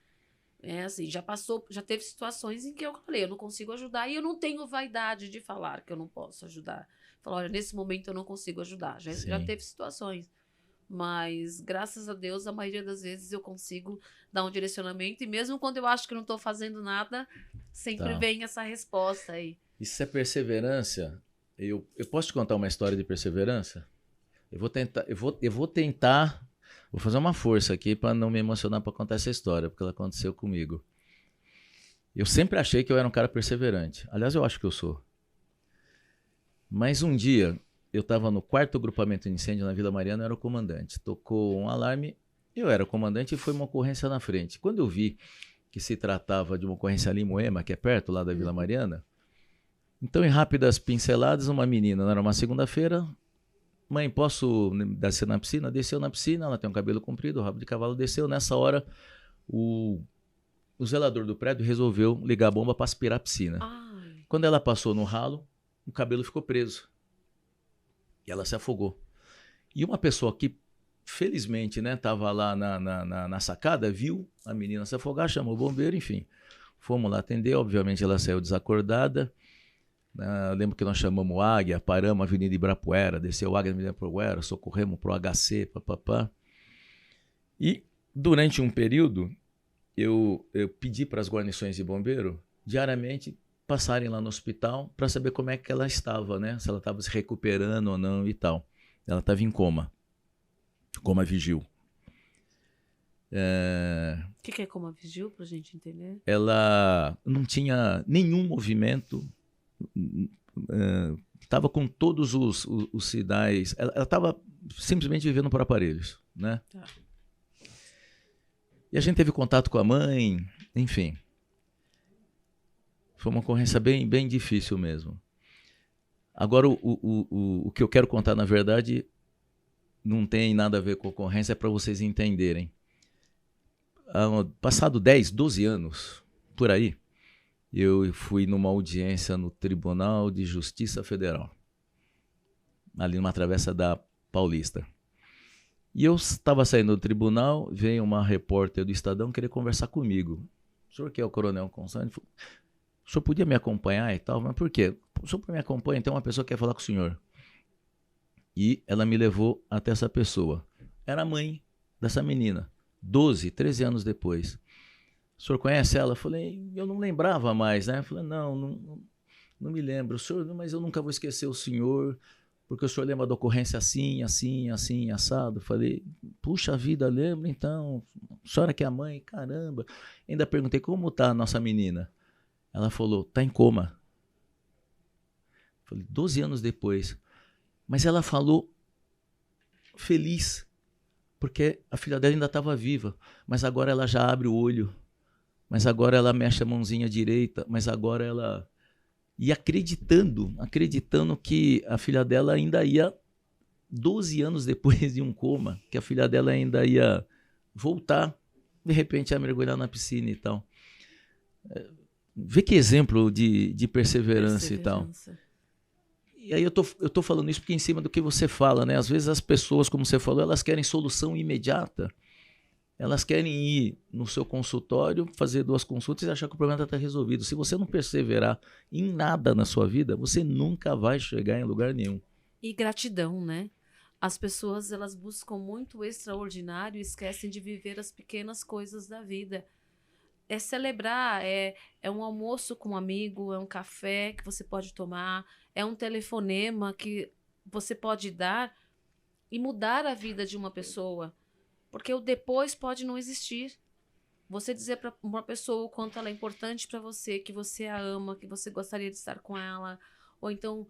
Assim, já teve situações em que eu falei, eu não consigo ajudar, e eu não tenho vaidade de falar que eu não posso ajudar. Falar, olha, nesse momento eu não consigo ajudar. Já teve situações. Mas, graças a Deus, a maioria das vezes eu consigo dar um direcionamento. E mesmo quando eu acho que não estou fazendo nada, sempre vem essa resposta aí. Isso é perseverança? Eu posso te contar uma história de perseverança? Eu vou tentar, vou fazer uma força aqui para não me emocionar para contar essa história, porque ela aconteceu comigo. Eu sempre achei que eu era um cara perseverante. Aliás, eu acho que eu sou. Mas um dia... eu estava no 4º grupamento de incêndio na Vila Mariana, eu era o comandante. Tocou um alarme, eu era o comandante e foi uma ocorrência na frente. Quando eu vi que se tratava de uma ocorrência ali em Moema, que é perto lá da Vila Mariana, então em rápidas pinceladas, uma menina, era uma segunda-feira, mãe, posso descer na piscina? Desceu na piscina, ela tem um cabelo comprido, o rabo de cavalo desceu. Nessa hora, o zelador do prédio resolveu ligar a bomba para aspirar a piscina. Ai. Quando ela passou no ralo, o cabelo ficou preso. E ela se afogou. E uma pessoa que, felizmente, né, estava lá na sacada, viu a menina se afogar, chamou o bombeiro, enfim. Fomos lá atender, obviamente ela saiu desacordada. Eu lembro que nós chamamos o Águia, paramos a Avenida Ibirapuera, desceu o Águia na Avenida Ibirapuera, socorremos para o HC, papapá. E, durante um período, eu pedi para as guarnições de bombeiro, diariamente, passarem lá no hospital para saber como é que ela estava, né? Se ela estava se recuperando ou não e tal. Ela estava em coma vigil. O que é coma vigil, para a gente entender? Ela não tinha nenhum movimento, estava com todos os sinais, ela estava simplesmente vivendo por aparelhos, né? Tá. E a gente teve contato com a mãe, enfim. Foi uma ocorrência bem, bem difícil mesmo. Agora, o que eu quero contar, na verdade, não tem nada a ver com a ocorrência, é para vocês entenderem. Passado 10, 12 anos, por aí, eu fui numa audiência no Tribunal de Justiça Federal, ali numa travessa da Paulista. E eu estava saindo do tribunal, veio uma repórter do Estadão querer conversar comigo. O senhor que é o Coronel Constantino, falou, o senhor podia me acompanhar e tal? Mas por quê? O senhor me acompanha, então uma pessoa quer falar com o senhor. E ela me levou até essa pessoa. Era a mãe dessa menina, 12, 13 anos depois. O senhor conhece ela? Eu falei, eu não lembrava mais, né? Eu falei, não me lembro. O senhor, mas eu nunca vou esquecer o senhor, porque o senhor lembra da ocorrência assim, assim, assim, assado. Eu falei, puxa vida, lembro então. A senhora que é a mãe, caramba. Ainda perguntei, como tá a nossa menina? Ela falou, tá em coma. Eu falei, 12 anos depois. Mas ela falou feliz, porque a filha dela ainda estava viva, mas agora ela já abre o olho, mas agora ela mexe a mãozinha direita, mas agora ela... E acreditando que a filha dela ainda ia, 12 anos depois de um coma, que a filha dela ainda ia voltar, de repente a mergulhar na piscina e tal. Vê que exemplo de perseverança e tal. E aí eu tô falando isso porque em cima do que você fala, né? Às vezes as pessoas, como você falou, elas querem solução imediata. Elas querem ir no seu consultório, fazer 2 consultas e achar que o problema está resolvido. Se você não perseverar em nada na sua vida, você nunca vai chegar em lugar nenhum. E gratidão, né? As pessoas, elas buscam muito o extraordinário e esquecem de viver as pequenas coisas da vida. É celebrar, é um almoço com um amigo, é um café que você pode tomar, é um telefonema que você pode dar e mudar a vida de uma pessoa. Porque o depois pode não existir. Você dizer para uma pessoa o quanto ela é importante para você, que você a ama, que você gostaria de estar com ela, ou então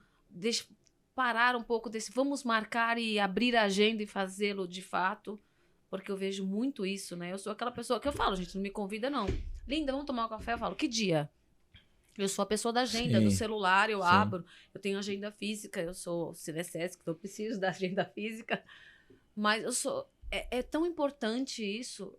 parar um pouco desse vamos marcar e abrir a agenda e fazê-lo de fato. Porque eu vejo muito isso, né? Eu sou aquela pessoa que eu falo, gente, não me convida, não. Linda, vamos tomar um café? Eu falo, que dia? Eu sou a pessoa da agenda, do celular, eu abro. Eu tenho agenda física, eu sou Cinecesc, então eu preciso da agenda física. Mas eu sou... É tão importante isso.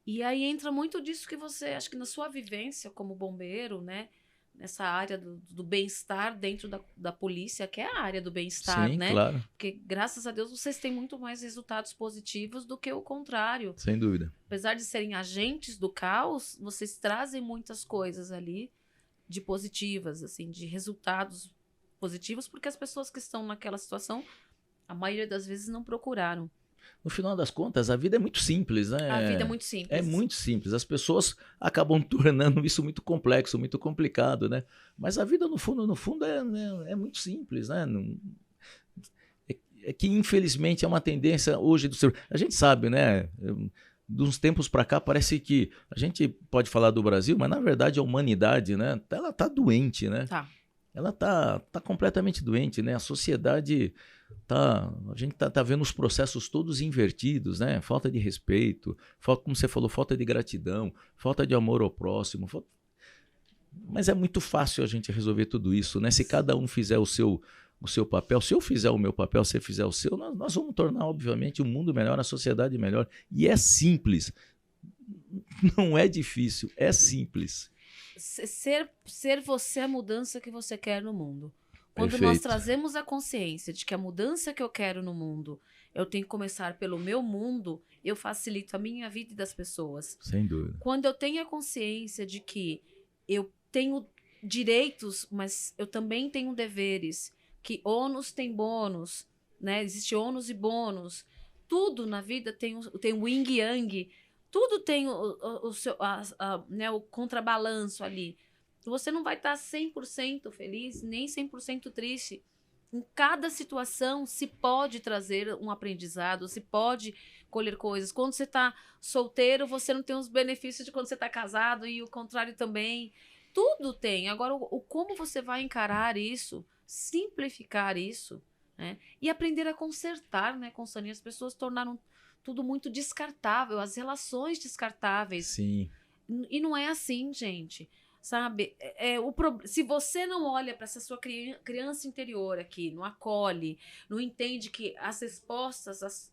E aí entra muito disso que você... Acho que na sua vivência como bombeiro, né? Nessa área do bem-estar dentro da polícia, que é a área do bem-estar, né? Claro. Porque, graças a Deus, vocês têm muito mais resultados positivos do que o contrário. Sem dúvida. Apesar de serem agentes do caos, vocês trazem muitas coisas ali de positivas, assim, de resultados positivos, porque as pessoas que estão naquela situação, a maioria das vezes não procuraram. No final das contas, a vida é muito simples, né? A vida é muito simples. É muito simples. As pessoas acabam tornando isso muito complexo, muito complicado, né? Mas a vida, no fundo, é muito simples, né? É que, infelizmente, é uma tendência hoje do ser... A gente sabe, né? De uns tempos para cá, parece que... A gente pode falar do Brasil, mas, na verdade, a humanidade, né? Ela tá doente, né? Tá. Ela tá completamente doente, né? A sociedade... a gente tá vendo os processos todos invertidos, né? Falta de respeito, como você falou, falta de gratidão, falta de amor ao próximo. Mas é muito fácil a gente resolver tudo isso, né? Se cada um fizer o seu papel, se eu fizer o meu papel, se você fizer o seu, nós vamos tornar, obviamente, o mundo melhor, a sociedade melhor. E é simples. Não é difícil, é simples. Ser você a mudança que você quer no mundo. Quando Perfeito. nós trazemos a consciência de que a mudança que eu quero no mundo, eu tenho que começar pelo meu mundo, eu facilito a minha vida e das pessoas. Sem dúvida. Quando eu tenho a consciência de que eu tenho direitos, mas eu também tenho deveres, que ônus tem bônus, né? Existe ônus e bônus. Tudo na vida tem o yin e yang, tudo tem o contrabalanço ali. Você não vai estar 100% feliz, nem 100% triste. Em cada situação se pode trazer um aprendizado, se pode colher coisas. Quando você está solteiro, você não tem os benefícios de quando você está casado e o contrário também. Tudo tem. Agora, como você vai encarar isso, simplificar isso, né? E aprender a consertar, né, Constantino? As pessoas tornaram tudo muito descartável, as relações descartáveis. Sim. E não é assim, gente. Sabe? Se você não olha para essa sua criança interior aqui, não acolhe, não entende que as respostas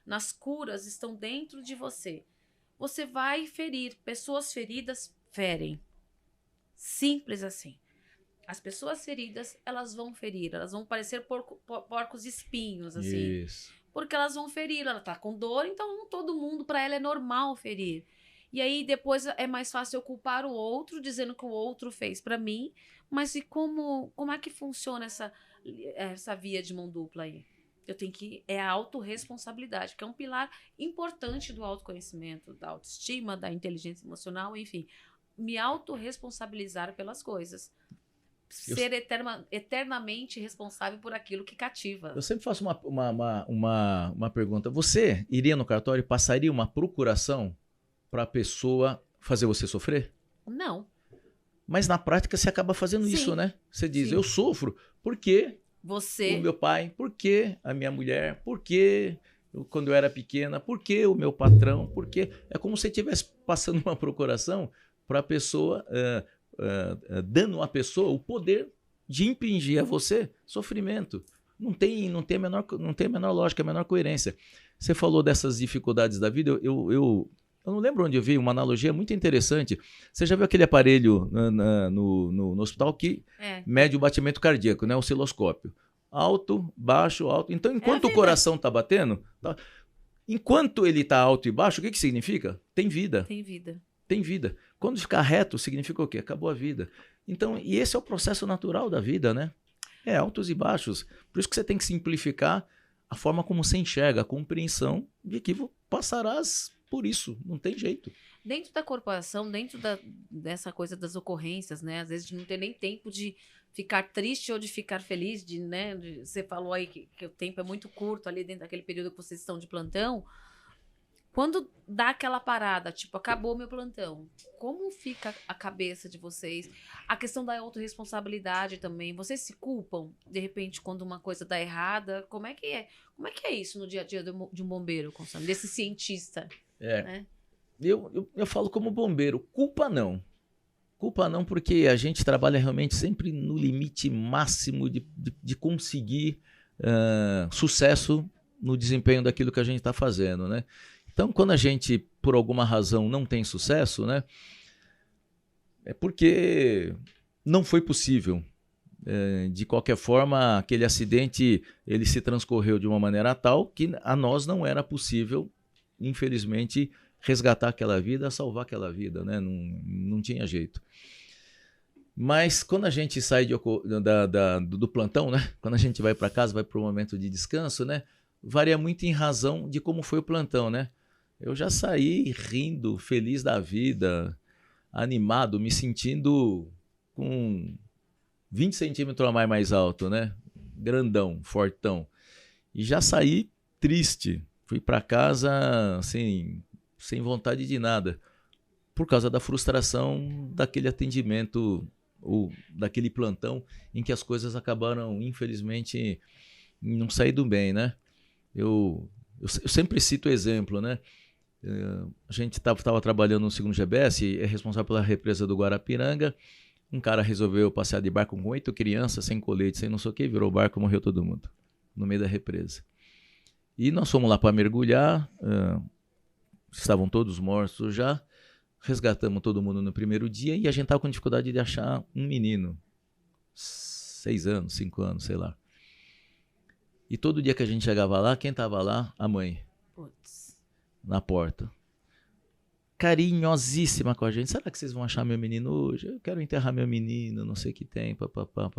nas curas estão dentro de você, você vai ferir. Pessoas feridas ferem. Simples assim. As pessoas feridas, elas vão ferir, elas vão parecer porcos espinhos, assim. Isso. Porque elas vão ferir, ela tá com dor, então todo mundo, para ela é normal ferir. E aí depois é mais fácil eu culpar o outro, dizendo que o outro fez para mim, mas e como é que funciona essa via de mão dupla aí? Eu tenho que... É a autorresponsabilidade, que é um pilar importante do autoconhecimento, da autoestima, da inteligência emocional, enfim. Me autorresponsabilizar pelas coisas. Ser eternamente responsável por aquilo que cativa. Eu sempre faço uma pergunta. Você iria no cartório e passaria uma procuração para a pessoa fazer você sofrer? Não. Mas na prática você acaba fazendo Sim. isso, né? Você diz, Sim. eu sofro porque você... o meu pai, porque a minha mulher, porque quando eu era pequena, porque o meu patrão, porque... É como se você estivesse passando uma procuração para a pessoa... dando à pessoa o poder de impingir a você sofrimento. Não tem a menor lógica, a menor coerência. Você falou dessas dificuldades da vida, eu não lembro onde eu vi uma analogia muito interessante. Você já viu aquele aparelho no hospital que mede o batimento cardíaco, né? Osciloscópio. Alto, baixo, alto. Então, enquanto o coração está batendo, enquanto ele está alto e baixo, o que significa? Tem vida. Tem vida. Tem vida. Quando ficar reto, significa o quê? Acabou a vida. Então, e esse é o processo natural da vida, né? É altos e baixos. Por isso que você tem que simplificar a forma como você enxerga, a compreensão de que passarás por isso. Não tem jeito. Dentro da corporação, dentro dessa coisa das ocorrências, né? Às vezes de não ter nem tempo de ficar triste ou de ficar feliz, né? Você falou aí que o tempo é muito curto ali dentro daquele período que vocês estão de plantão. Quando dá aquela parada, tipo, acabou meu plantão, como fica a cabeça de vocês? A questão da autorresponsabilidade também. Vocês se culpam, de repente, quando uma coisa dá errada? Como é que é? Como é que é isso no dia a dia de um bombeiro, Constantino? Desse cientista? Né? Eu falo como bombeiro. Culpa não. Culpa não, porque a gente trabalha realmente sempre no limite máximo de conseguir sucesso no desempenho daquilo que a gente está fazendo, né? Então, quando a gente, por alguma razão, não tem sucesso, né, é porque não foi possível. De qualquer forma, aquele acidente ele se transcorreu de uma maneira tal que a nós não era possível, infelizmente, resgatar aquela vida, salvar aquela vida, né? Não tinha jeito. Mas quando a gente sai do plantão, né, quando a gente vai para casa, vai para o momento de descanso, né, varia muito em razão de como foi o plantão, né? Eu já saí rindo, feliz da vida, animado, me sentindo com 20 centímetros a mais alto, né? Grandão, fortão. E já saí triste. Fui para casa assim, sem vontade de nada, por causa da frustração daquele atendimento ou daquele plantão em que as coisas acabaram, infelizmente, não saindo bem, né? Eu sempre cito o exemplo, né? A gente estava trabalhando no 2º GBS, é responsável pela represa do Guarapiranga. Um cara resolveu passear de barco com 8 crianças, sem colete, sem não sei o que, virou o barco e morreu todo mundo, no meio da represa. E nós fomos lá para mergulhar, estavam todos mortos já, resgatamos todo mundo no primeiro dia e a gente estava com dificuldade de achar um menino, 6 anos, 5 anos, sei lá. E todo dia que a gente chegava lá, quem estava lá? A mãe. Putz. Na porta. Carinhosíssima com a gente. Será que vocês vão achar meu menino hoje? Eu quero enterrar meu menino, não sei o que tem.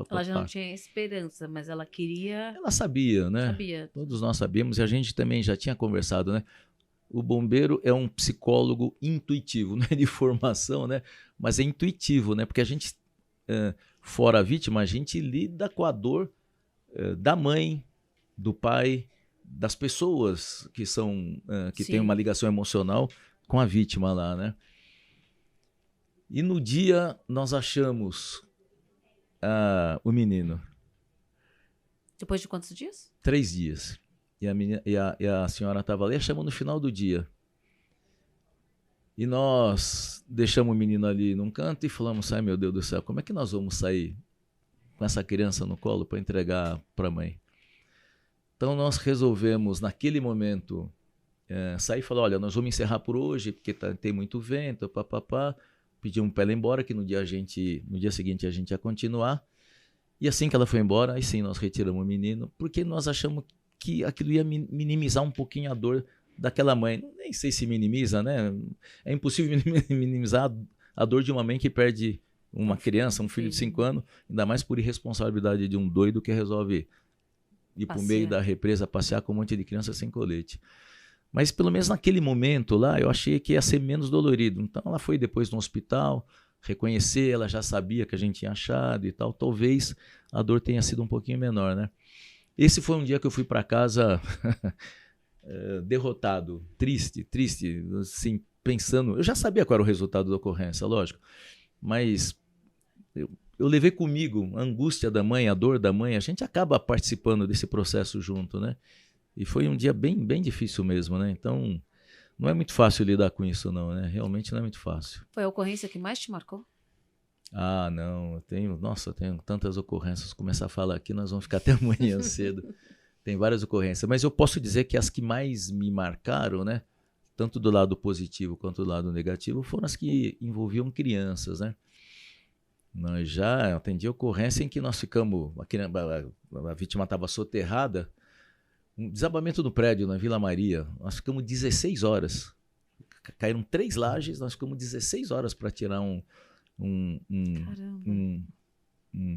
Ela já não tinha esperança, mas ela queria... Ela sabia, né? Sabia. Todos nós sabíamos e a gente também já tinha conversado, né? O bombeiro é um psicólogo intuitivo, não é de formação, né? Mas é intuitivo, né? Porque a gente fora a vítima, a gente lida com a dor da mãe, do pai, das pessoas que que têm uma ligação emocional com a vítima lá, né? E no dia nós achamos o menino. Depois de quantos dias? 3 dias. E a senhora estava ali, achamos no final do dia. E nós deixamos o menino ali num canto e falamos, ai meu Deus do céu, como é que nós vamos sair com essa criança no colo para entregar para a mãe? Então nós resolvemos, naquele momento, sair e falar, olha, nós vamos encerrar por hoje, porque tem muito vento, papapá. Pedimos para ela ir embora, que no dia seguinte a gente ia continuar. E assim que ela foi embora, aí sim nós retiramos o menino, porque nós achamos que aquilo ia minimizar um pouquinho a dor daquela mãe. Nem sei se minimiza, né? É impossível minimizar a dor de uma mãe que perde uma criança, um filho de 5 anos, ainda mais por irresponsabilidade de um doido que resolve ir para o meio da represa, passear com um monte de criança sem colete. Mas pelo menos naquele momento lá, eu achei que ia ser menos dolorido. Então ela foi depois no hospital, reconhecer, ela já sabia que a gente tinha achado e tal. Talvez a dor tenha sido um pouquinho menor, né? Esse foi um dia que eu fui para casa derrotado, triste, assim, pensando... Eu já sabia qual era o resultado da ocorrência, lógico, mas eu levei comigo a angústia da mãe, a dor da mãe. A gente acaba participando desse processo junto, né? E foi um dia bem, bem difícil mesmo, né? Então, não é muito fácil lidar com isso, não, né? Realmente não é muito fácil. Foi a ocorrência que mais te marcou? Ah, não. Eu tenho tantas ocorrências. Começar a falar aqui, nós vamos ficar até amanhã cedo. Tem várias ocorrências. Mas eu posso dizer que as que mais me marcaram, né? Tanto do lado positivo quanto do lado negativo, foram as que envolviam crianças, né? Nós já atendi ocorrência em que nós ficamos... A vítima estava soterrada. Um desabamento do prédio na Vila Maria, nós ficamos 16 horas. Caíram 3 lajes, nós ficamos 16 horas para tirar um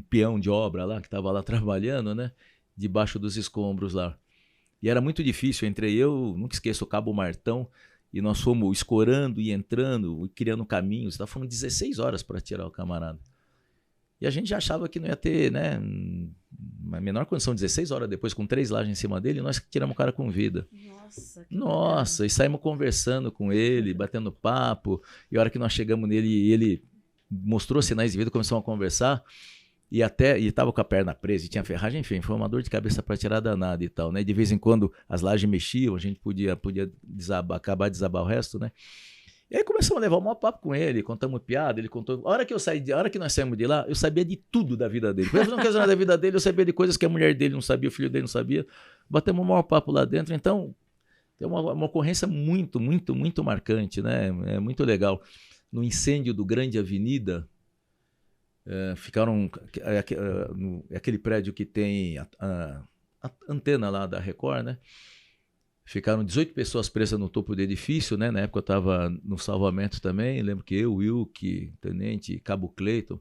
peão de obra lá, que estava lá trabalhando, né? Debaixo dos escombros lá. E era muito difícil, nunca esqueço, o Cabo Martão, e nós fomos escorando e entrando, e criando caminhos. Nós fomos 16 horas para tirar o camarada. E a gente já achava que não ia ter, né, a menor condição, 16 horas depois, com 3 lajes em cima dele, nós tiramos o cara com vida. Nossa, e saímos conversando com ele, batendo papo, e a hora que nós chegamos nele, ele mostrou sinais de vida, começamos a conversar, e estava com a perna presa, e tinha ferragem, enfim, foi uma dor de cabeça para tirar danada e tal, né? De vez em quando as lajes mexiam, a gente podia acabar de desabar o resto, né? E aí começamos a levar o maior papo com ele, contamos piada, ele contou... A hora que nós saímos de lá, eu sabia de tudo da vida dele. Quando eu não queria nada da vida dele, eu sabia de coisas que a mulher dele não sabia, o filho dele não sabia. Batemos o maior papo lá dentro. Então, é uma ocorrência muito, muito, muito marcante, né? É muito legal. No incêndio do Grande Avenida, ficaram... aquele prédio que tem a antena lá da Record, né? Ficaram 18 pessoas presas no topo do edifício, né? Na época eu estava no salvamento também. Lembro que eu, Wilke, Tenente, Cabo Cleiton.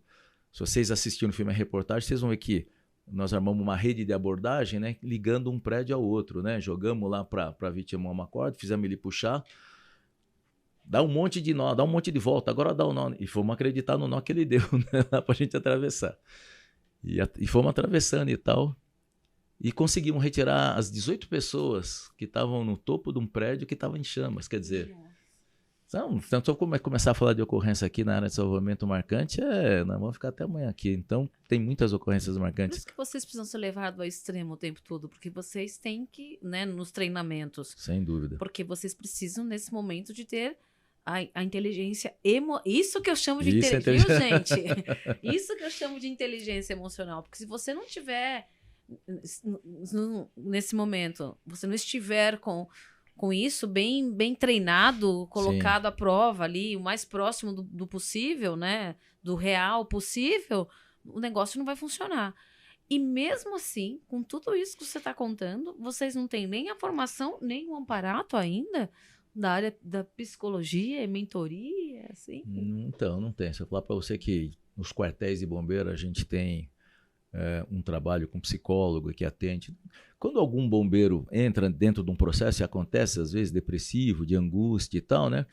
Se vocês assistiram o filme, a reportagem, vocês vão ver que nós armamos uma rede de abordagem, né? Ligando um prédio ao outro, né? Jogamos lá para a vítima uma corda, fizemos ele puxar. Dá um monte de nó, dá um monte de volta, agora dá um nó. E fomos acreditar no nó que ele deu, né? Lá para a gente atravessar. E fomos atravessando e tal. E conseguimos retirar as 18 pessoas que estavam no topo de um prédio que estava em chamas. Quer dizer, então começar a falar de ocorrência aqui na área de salvamento marcante, nós vamos ficar até amanhã aqui. Então, tem muitas ocorrências marcantes. Por isso que vocês precisam ser levados ao extremo o tempo todo, porque vocês têm que, né, nos treinamentos. Sem dúvida. Porque vocês precisam, nesse momento, de ter a inteligência Isso que eu chamo de inteligência. Viu, gente? Isso que eu chamo de inteligência emocional. Porque se você não tiver... nesse momento, você não estiver com isso bem treinado, colocado Sim. à prova ali, o mais próximo do possível, né? Do real possível, o negócio não vai funcionar. E mesmo assim, com tudo isso que você está contando, vocês não têm nem a formação, nem o amparato ainda da área da psicologia e mentoria, assim? Então, não tem. Se eu falar para você que nos quartéis de bombeiro a gente tem um trabalho com psicólogo que atende. Quando algum bombeiro entra dentro de um processo e acontece, às vezes, depressivo, de angústia e tal, né?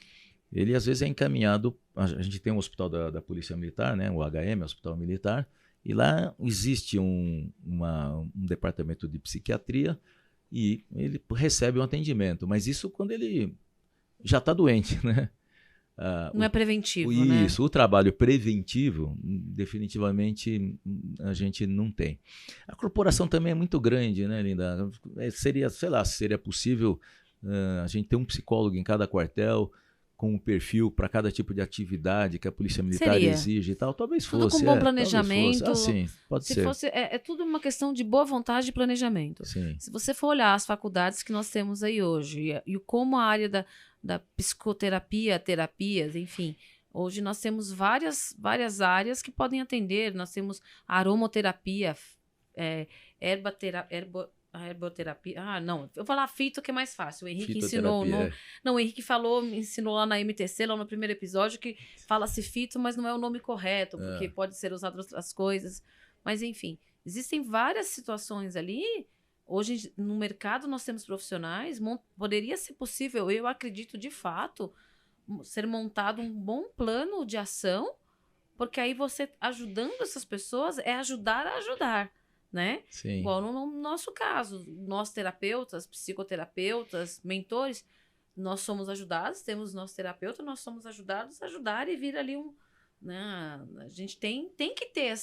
ele às vezes é encaminhado, a gente tem um hospital da Polícia Militar, né, o HM, Hospital Militar, e lá existe um departamento de psiquiatria e ele recebe um atendimento, mas isso quando ele já está doente, né? Não é preventivo, né? Isso, o trabalho preventivo, definitivamente a gente não tem. A corporação também é muito grande, né, Linda? Seria, sei lá, seria possível a gente ter um psicólogo em cada quartel, com um perfil para cada tipo de atividade que a Polícia Militar exige e tal. Talvez tudo fosse. com bom planejamento. Sim, pode ser. É tudo uma questão de boa vontade e planejamento. Sim. Se você for olhar as faculdades que nós temos aí hoje e como a área da psicoterapia, terapias, enfim, hoje nós temos várias áreas que podem atender. Nós temos aromoterapia, a herboterapia. Não. Eu vou falar fito que é mais fácil. O Henrique ensinou. Não, o Henrique ensinou lá na MTC, lá no primeiro episódio, que fala-se fito, mas não é o nome correto, porque pode ser usado outras coisas. Mas, enfim, existem várias situações ali. Hoje, no mercado, nós temos profissionais. Poderia ser possível, eu acredito de fato, ser montado um bom plano de ação, porque aí você, ajudando essas pessoas, é ajudar a ajudar. Né? Sim. Igual no nosso caso, nós terapeutas, psicoterapeutas, mentores, nós somos ajudados, temos nosso terapeuta, nós somos ajudados a ajudar e vir ali né? A gente tem que ter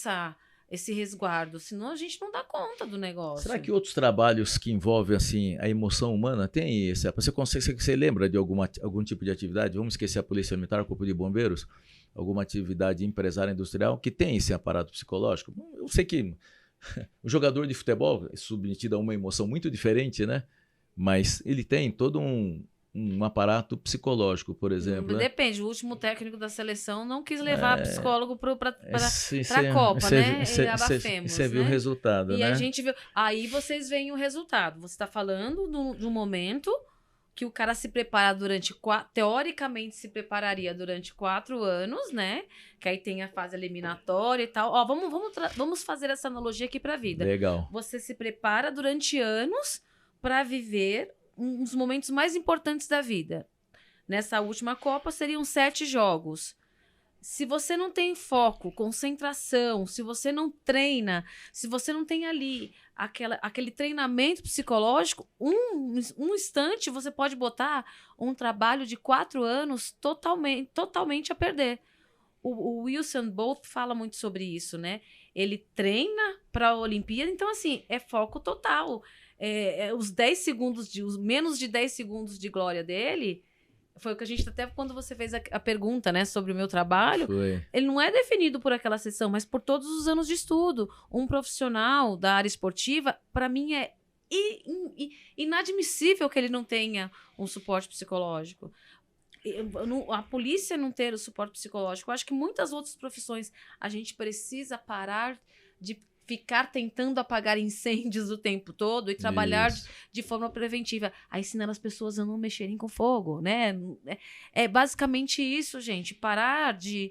esse resguardo, senão a gente não dá conta do negócio. Será que outros trabalhos que envolvem assim, a emoção humana tem esse? Você lembra de algum tipo de atividade? Vamos esquecer a Polícia Militar, o Corpo de Bombeiros, alguma atividade empresária industrial que tem esse aparato psicológico? Eu sei que o jogador de futebol é submetido a uma emoção muito diferente, né? Mas ele tem todo um aparato psicológico, por exemplo. Depende, o último técnico da seleção não quis levar psicólogo para a Copa, né? Você viu o resultado, e né? a gente viu. Aí vocês veem o resultado. Você está falando de um momento que o cara se prepara teoricamente se prepararia durante 4 anos, né? Que aí tem a fase eliminatória e tal. Ó, vamos fazer essa analogia aqui para a vida. Legal. Você se prepara durante anos para viver um dos momentos mais importantes da vida. Nessa última Copa seriam 7 jogos. Se você não tem foco, concentração, se você não treina, se você não tem ali aquele treinamento psicológico, um instante você pode botar um trabalho de 4 anos totalmente a perder. O Usain Bolt fala muito sobre isso, né? Ele treina para a Olimpíada, então assim, é foco total. Os 10 segundos, os menos de 10 segundos de glória dele... Foi o que a gente, até quando você fez a pergunta, né, sobre o meu trabalho, ele não é definido por aquela sessão, mas por todos os anos de estudo. Um profissional da área esportiva, para mim, é inadmissível que ele não tenha um suporte psicológico. A polícia não ter o suporte psicológico. Eu acho que muitas outras profissões a gente precisa parar de ficar tentando apagar incêndios o tempo todo e trabalhar de forma preventiva, a ensinar as pessoas a não mexerem com fogo, né? É basicamente isso, gente. Parar de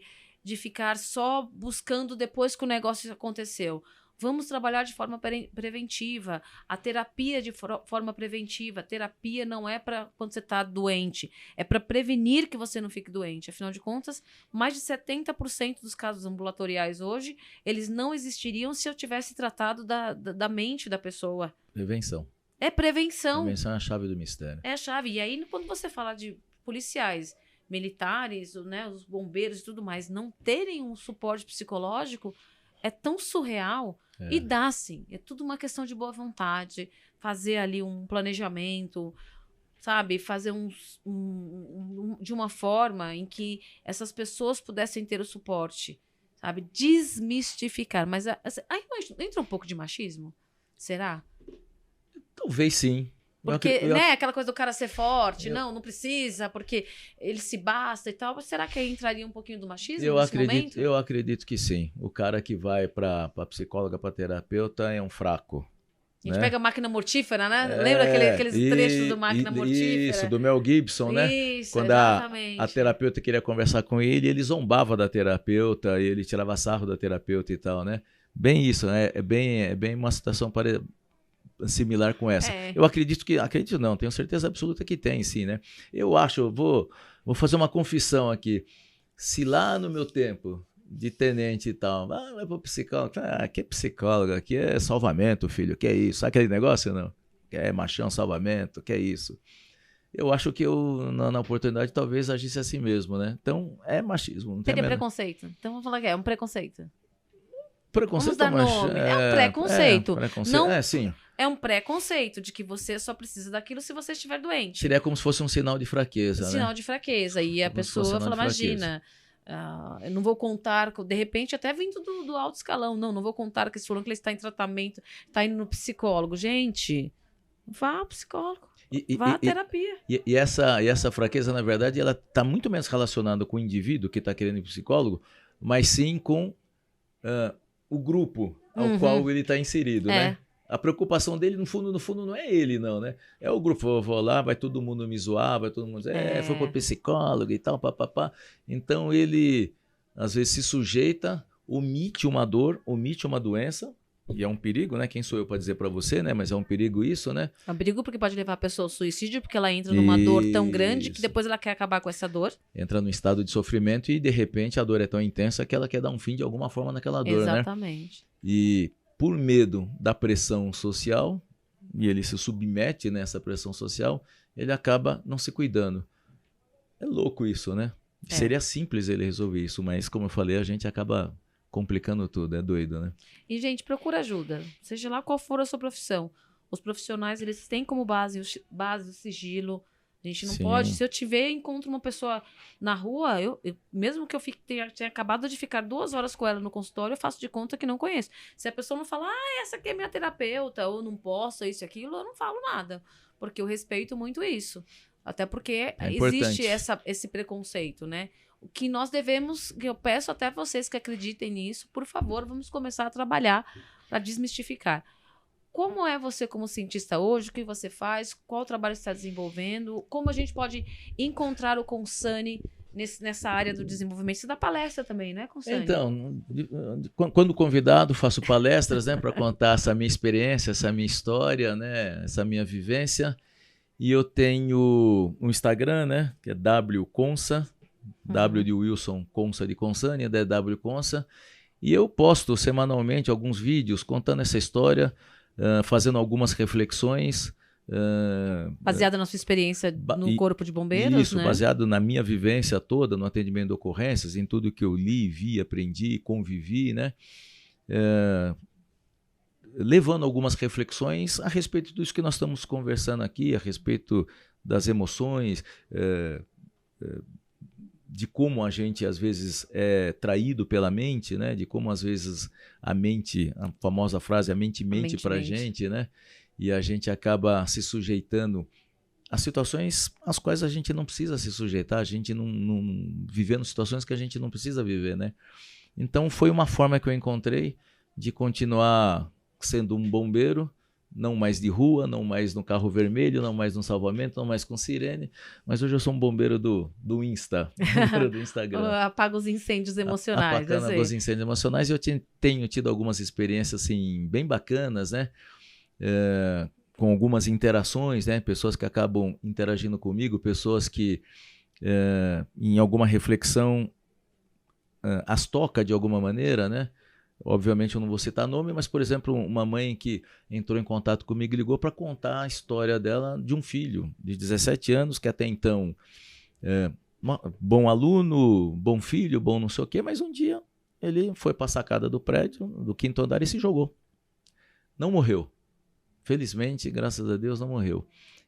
ficar só buscando depois que o negócio aconteceu. Vamos trabalhar de forma preventiva. A terapia de forma preventiva. A terapia não é para quando você está doente. É para prevenir que você não fique doente. Afinal de contas, mais de 70% dos casos ambulatoriais hoje, eles não existiriam se eu tivesse tratado da mente da pessoa. Prevenção. É prevenção. Prevenção é a chave do mistério. É a chave. E aí, quando você fala de policiais, militares, né, os bombeiros e tudo mais, não terem um suporte psicológico, é tão surreal. E dá, sim. É tudo uma questão de boa vontade. Fazer ali um planejamento, sabe? Fazer de uma forma em que essas pessoas pudessem ter o suporte, sabe? Desmistificar. Mas aí entra um pouco de machismo? Será? Talvez sim. Porque, né, aquela coisa do cara ser forte, não precisa, porque ele se basta e tal. Mas será que aí entraria um pouquinho do machismo nesse momento? Eu acredito que sim. O cara que vai para psicóloga, para terapeuta, é um fraco. A gente pega a máquina mortífera, né? Lembra aqueles trechos do máquina mortífera? Isso, do Mel Gibson, né? Isso, quando a terapeuta queria conversar com ele zombava da terapeuta, e ele tirava sarro da terapeuta e tal, né? Bem isso, né? É bem uma situação similar com essa. Eu acredito não, tenho certeza absoluta que tem, sim, né? Eu acho, vou fazer uma confissão aqui. Se lá no meu tempo de tenente e tal, vai pro psicólogo, aqui é psicólogo, aqui é salvamento, filho, que é isso? Sabe aquele negócio, não? Que é machão, salvamento, que é isso? Eu acho que eu, na oportunidade, talvez agisse assim mesmo, né? Então, é machismo. Não Seria preconceito. Então, vamos falar que é um preconceito. Preconceito, vamos dar nome. É um preconceito. Não, sim. É um preconceito de que você só precisa daquilo se você estiver doente. Seria como se fosse um sinal de fraqueza, né? Sinal de fraqueza. E a pessoa fala, imagina, eu não vou contar, de repente, até vindo do alto escalão, não vou contar que esse fulano que ele está em tratamento, está indo no psicólogo. Gente, vá ao psicólogo. Vá à terapia. E essa fraqueza, na verdade, ela está muito menos relacionada com o indivíduo que está querendo ir psicólogo, mas sim com o grupo ao qual ele está inserido, né? A preocupação dele, no fundo, não é ele, não, né? É o grupo, eu vou lá, vai todo mundo me zoar, vai todo mundo dizer, foi pro psicólogo e tal, papapá. Então ele, às vezes, se sujeita, omite uma dor, omite uma doença, e é um perigo, né? Quem sou eu para dizer para você, né? Mas é um perigo isso, né? É um perigo porque pode levar a pessoa ao suicídio, porque ela entra numa dor tão grande que depois ela quer acabar com essa dor. Entra num estado de sofrimento e, de repente, a dor é tão intensa que ela quer dar um fim de alguma forma naquela dor, né? Exatamente. E por medo da pressão social, e ele se submete nessa pressão social, ele acaba não se cuidando. É louco isso, né? Seria simples ele resolver isso, mas, como eu falei, a gente acaba complicando tudo, é doido, né? E, gente, procura ajuda, seja lá qual for a sua profissão. Os profissionais, eles têm como base o sigilo. A gente não pode, se eu encontro uma pessoa na rua, mesmo que eu tenha acabado de ficar 2 horas com ela no consultório, eu faço de conta que não conheço. Se a pessoa não falar, essa aqui é minha terapeuta, ou não posso, isso e aquilo, eu não falo nada. Porque eu respeito muito isso. Até porque existe esse preconceito, né? O que nós devemos, que eu peço até vocês que acreditem nisso, por favor, vamos começar a trabalhar para desmistificar. Como é você como cientista hoje? O que você faz? Qual trabalho você está desenvolvendo? Como a gente pode encontrar o Consani nessa área do desenvolvimento? Você dá palestra também, né, Consani? Então, quando convidado, faço palestras, né, para contar essa minha experiência, essa minha história, né, essa minha vivência. E eu tenho um Instagram, né, que é wconsa, W de Wilson, Consa de Consani, é W Consa. E eu posto semanalmente alguns vídeos contando essa história, fazendo algumas reflexões. Baseada na sua experiência no Corpo de Bombeiros, isso, né? Baseado na minha vivência toda, no atendimento de ocorrências, em tudo que eu li, vi, aprendi, convivi, né? Levando algumas reflexões a respeito disso que nós estamos conversando aqui, a respeito das emoções, de como a gente às vezes é traído pela mente, né? De como às vezes a mente, a famosa frase, a mente mente para a gente, né? E a gente acaba se sujeitando a situações às quais a gente não precisa se sujeitar, a gente não vivendo situações que a gente não precisa viver, né? Então foi uma forma que eu encontrei de continuar sendo um bombeiro, não mais de rua, não mais no carro vermelho, não mais no salvamento, não mais com sirene, mas hoje eu sou um bombeiro do Insta, bombeiro do Instagram. Apaga os incêndios emocionais. Apaga os incêndios emocionais, e eu tenho tido algumas experiências assim, bem bacanas, né? Com algumas interações, né? Pessoas que acabam interagindo comigo, pessoas que em alguma reflexão as toca de alguma maneira, né? Obviamente eu não vou citar nome, mas, por exemplo, uma mãe que entrou em contato comigo e ligou para contar a história dela de um filho de 17 anos, que até então bom aluno, bom filho, bom não sei o quê, mas um dia ele foi para a sacada do prédio, do 5º andar, e se jogou. Não morreu. Felizmente, graças a Deus, não morreu.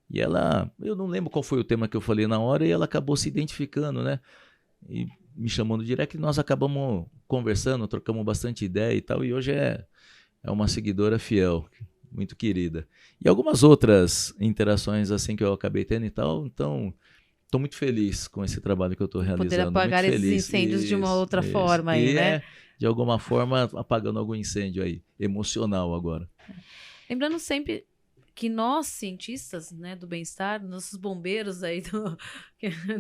E ela, eu não lembro qual foi o tema que eu falei na hora, e ela acabou se identificando, né? E me chamou no direct, e nós acabamos conversando, trocamos bastante ideia e tal, e hoje é uma seguidora fiel, muito querida. E algumas outras interações assim que eu acabei tendo e tal, então estou muito feliz com esse trabalho que eu estou realizando. Poder apagar esses incêndios de uma outra forma aí, né? De alguma forma, apagando algum incêndio aí, emocional agora. Lembrando sempre que nós, cientistas, né, do bem-estar, nossos bombeiros aí,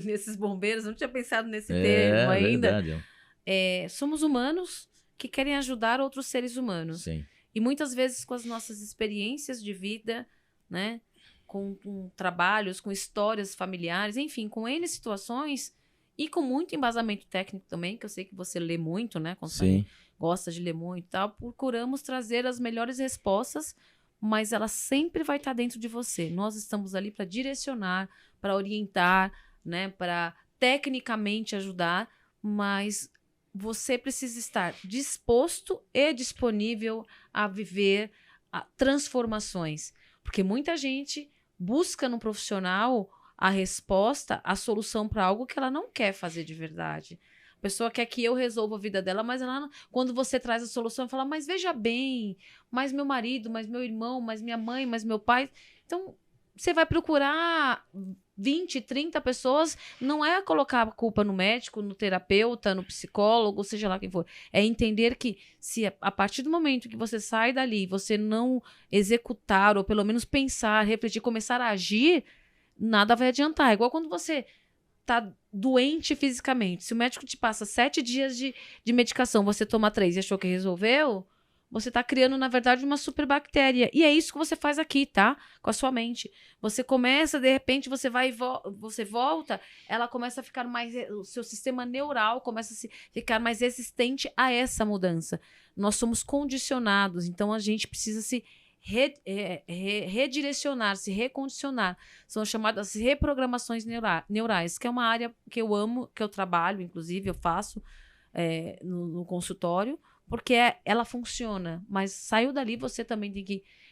nesses bombeiros, não tinha pensado nesse termo ainda, verdade. Somos humanos que querem ajudar outros seres humanos. Sim. E muitas vezes com as nossas experiências de vida, né? Com trabalhos, com histórias familiares, enfim, com N situações e com muito embasamento técnico também, que eu sei que você lê muito, né? Sim. Gosta de ler muito e tal. Procuramos trazer as melhores respostas, mas ela sempre vai estar dentro de você. Nós estamos ali para direcionar, para orientar, né? Para tecnicamente ajudar, mas você precisa estar disposto e disponível a viver transformações. Porque muita gente busca no profissional a resposta, a solução para algo que ela não quer fazer de verdade. A pessoa quer que eu resolva a vida dela, mas ela, quando você traz a solução, fala, mas veja bem, mais meu marido, mais meu irmão, mais minha mãe, mais meu pai. Então, você vai procurar 20, 30 pessoas, não é colocar a culpa no médico, no terapeuta, no psicólogo, seja lá quem for. É entender que se a partir do momento que você sai dali, você não executar, ou pelo menos pensar, refletir, começar a agir, nada vai adiantar. É igual quando você tá doente fisicamente. Se o médico te passa 7 dias de medicação, você toma 3 e achou que resolveu, você tá criando, na verdade, uma superbactéria. E é isso que você faz aqui, tá? Com a sua mente. Você começa, de repente, você vai e você volta, ela começa a ficar mais... O seu sistema neural começa a ficar mais resistente a essa mudança. Nós somos condicionados, então a gente precisa se redirecionar, se recondicionar. São chamadas reprogramações neurais, que é uma área que eu amo, que eu trabalho, inclusive, eu faço no consultório, porque ela funciona, mas saiu dali, você também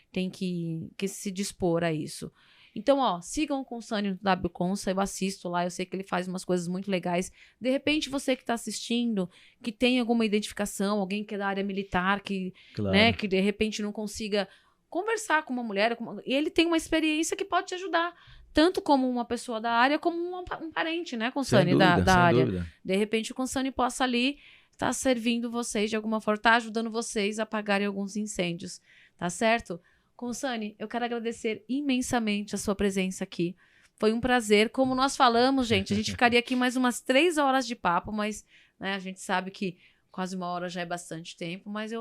tem que se dispor a isso. Então, ó, sigam o Consânio no WConsa, eu assisto lá, eu sei que ele faz umas coisas muito legais. De repente, você que está assistindo, que tem alguma identificação, alguém que é da área militar, que, Claro. né, que de repente não consiga conversar com uma mulher, e ele tem uma experiência que pode te ajudar, tanto como uma pessoa da área, como um parente, né, Consânio, da área. Dúvida. De repente, o Consânio possa ali estar servindo vocês de alguma forma, tá ajudando vocês a apagarem alguns incêndios, tá certo? Consânio, eu quero agradecer imensamente a sua presença aqui. Foi um prazer. Como nós falamos, gente, a gente ficaria aqui mais umas 3 horas de papo, mas né, a gente sabe que quase 1 hora já é bastante tempo, mas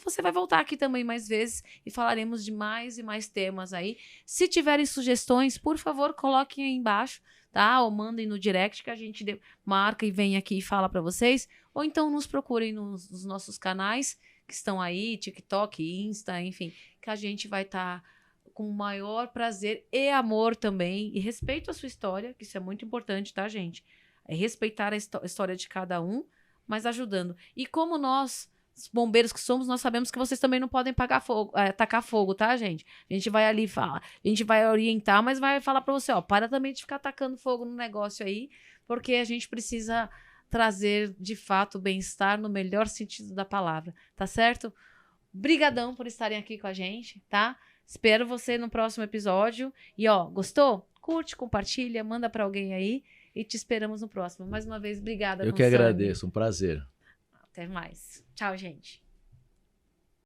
você vai voltar aqui também mais vezes e falaremos de mais e mais temas aí. Se tiverem sugestões, por favor, coloquem aí embaixo, tá? Ou mandem no direct que a gente marca e vem aqui e fala para vocês. Ou então nos procurem nos nossos canais que estão aí, TikTok, Insta, enfim, que a gente vai estar com o maior prazer e amor também, e respeito à sua história, que isso é muito importante, tá, gente? É respeitar a história de cada um, mas ajudando. E como nós, os bombeiros que somos, nós sabemos que vocês também não podem tacar fogo, tá, gente? A gente vai ali falar, a gente vai orientar, mas vai falar pra você, ó, para também de ficar tacando fogo no negócio aí, porque a gente precisa trazer, de fato, bem-estar no melhor sentido da palavra, tá certo? Brigadão por estarem aqui com a gente, tá? Espero você no próximo episódio. E, ó, gostou? Curte, compartilha, manda pra alguém aí. E te esperamos no próximo. Mais uma vez, obrigada, Eu que agradeço, um prazer. Até mais. Tchau, gente.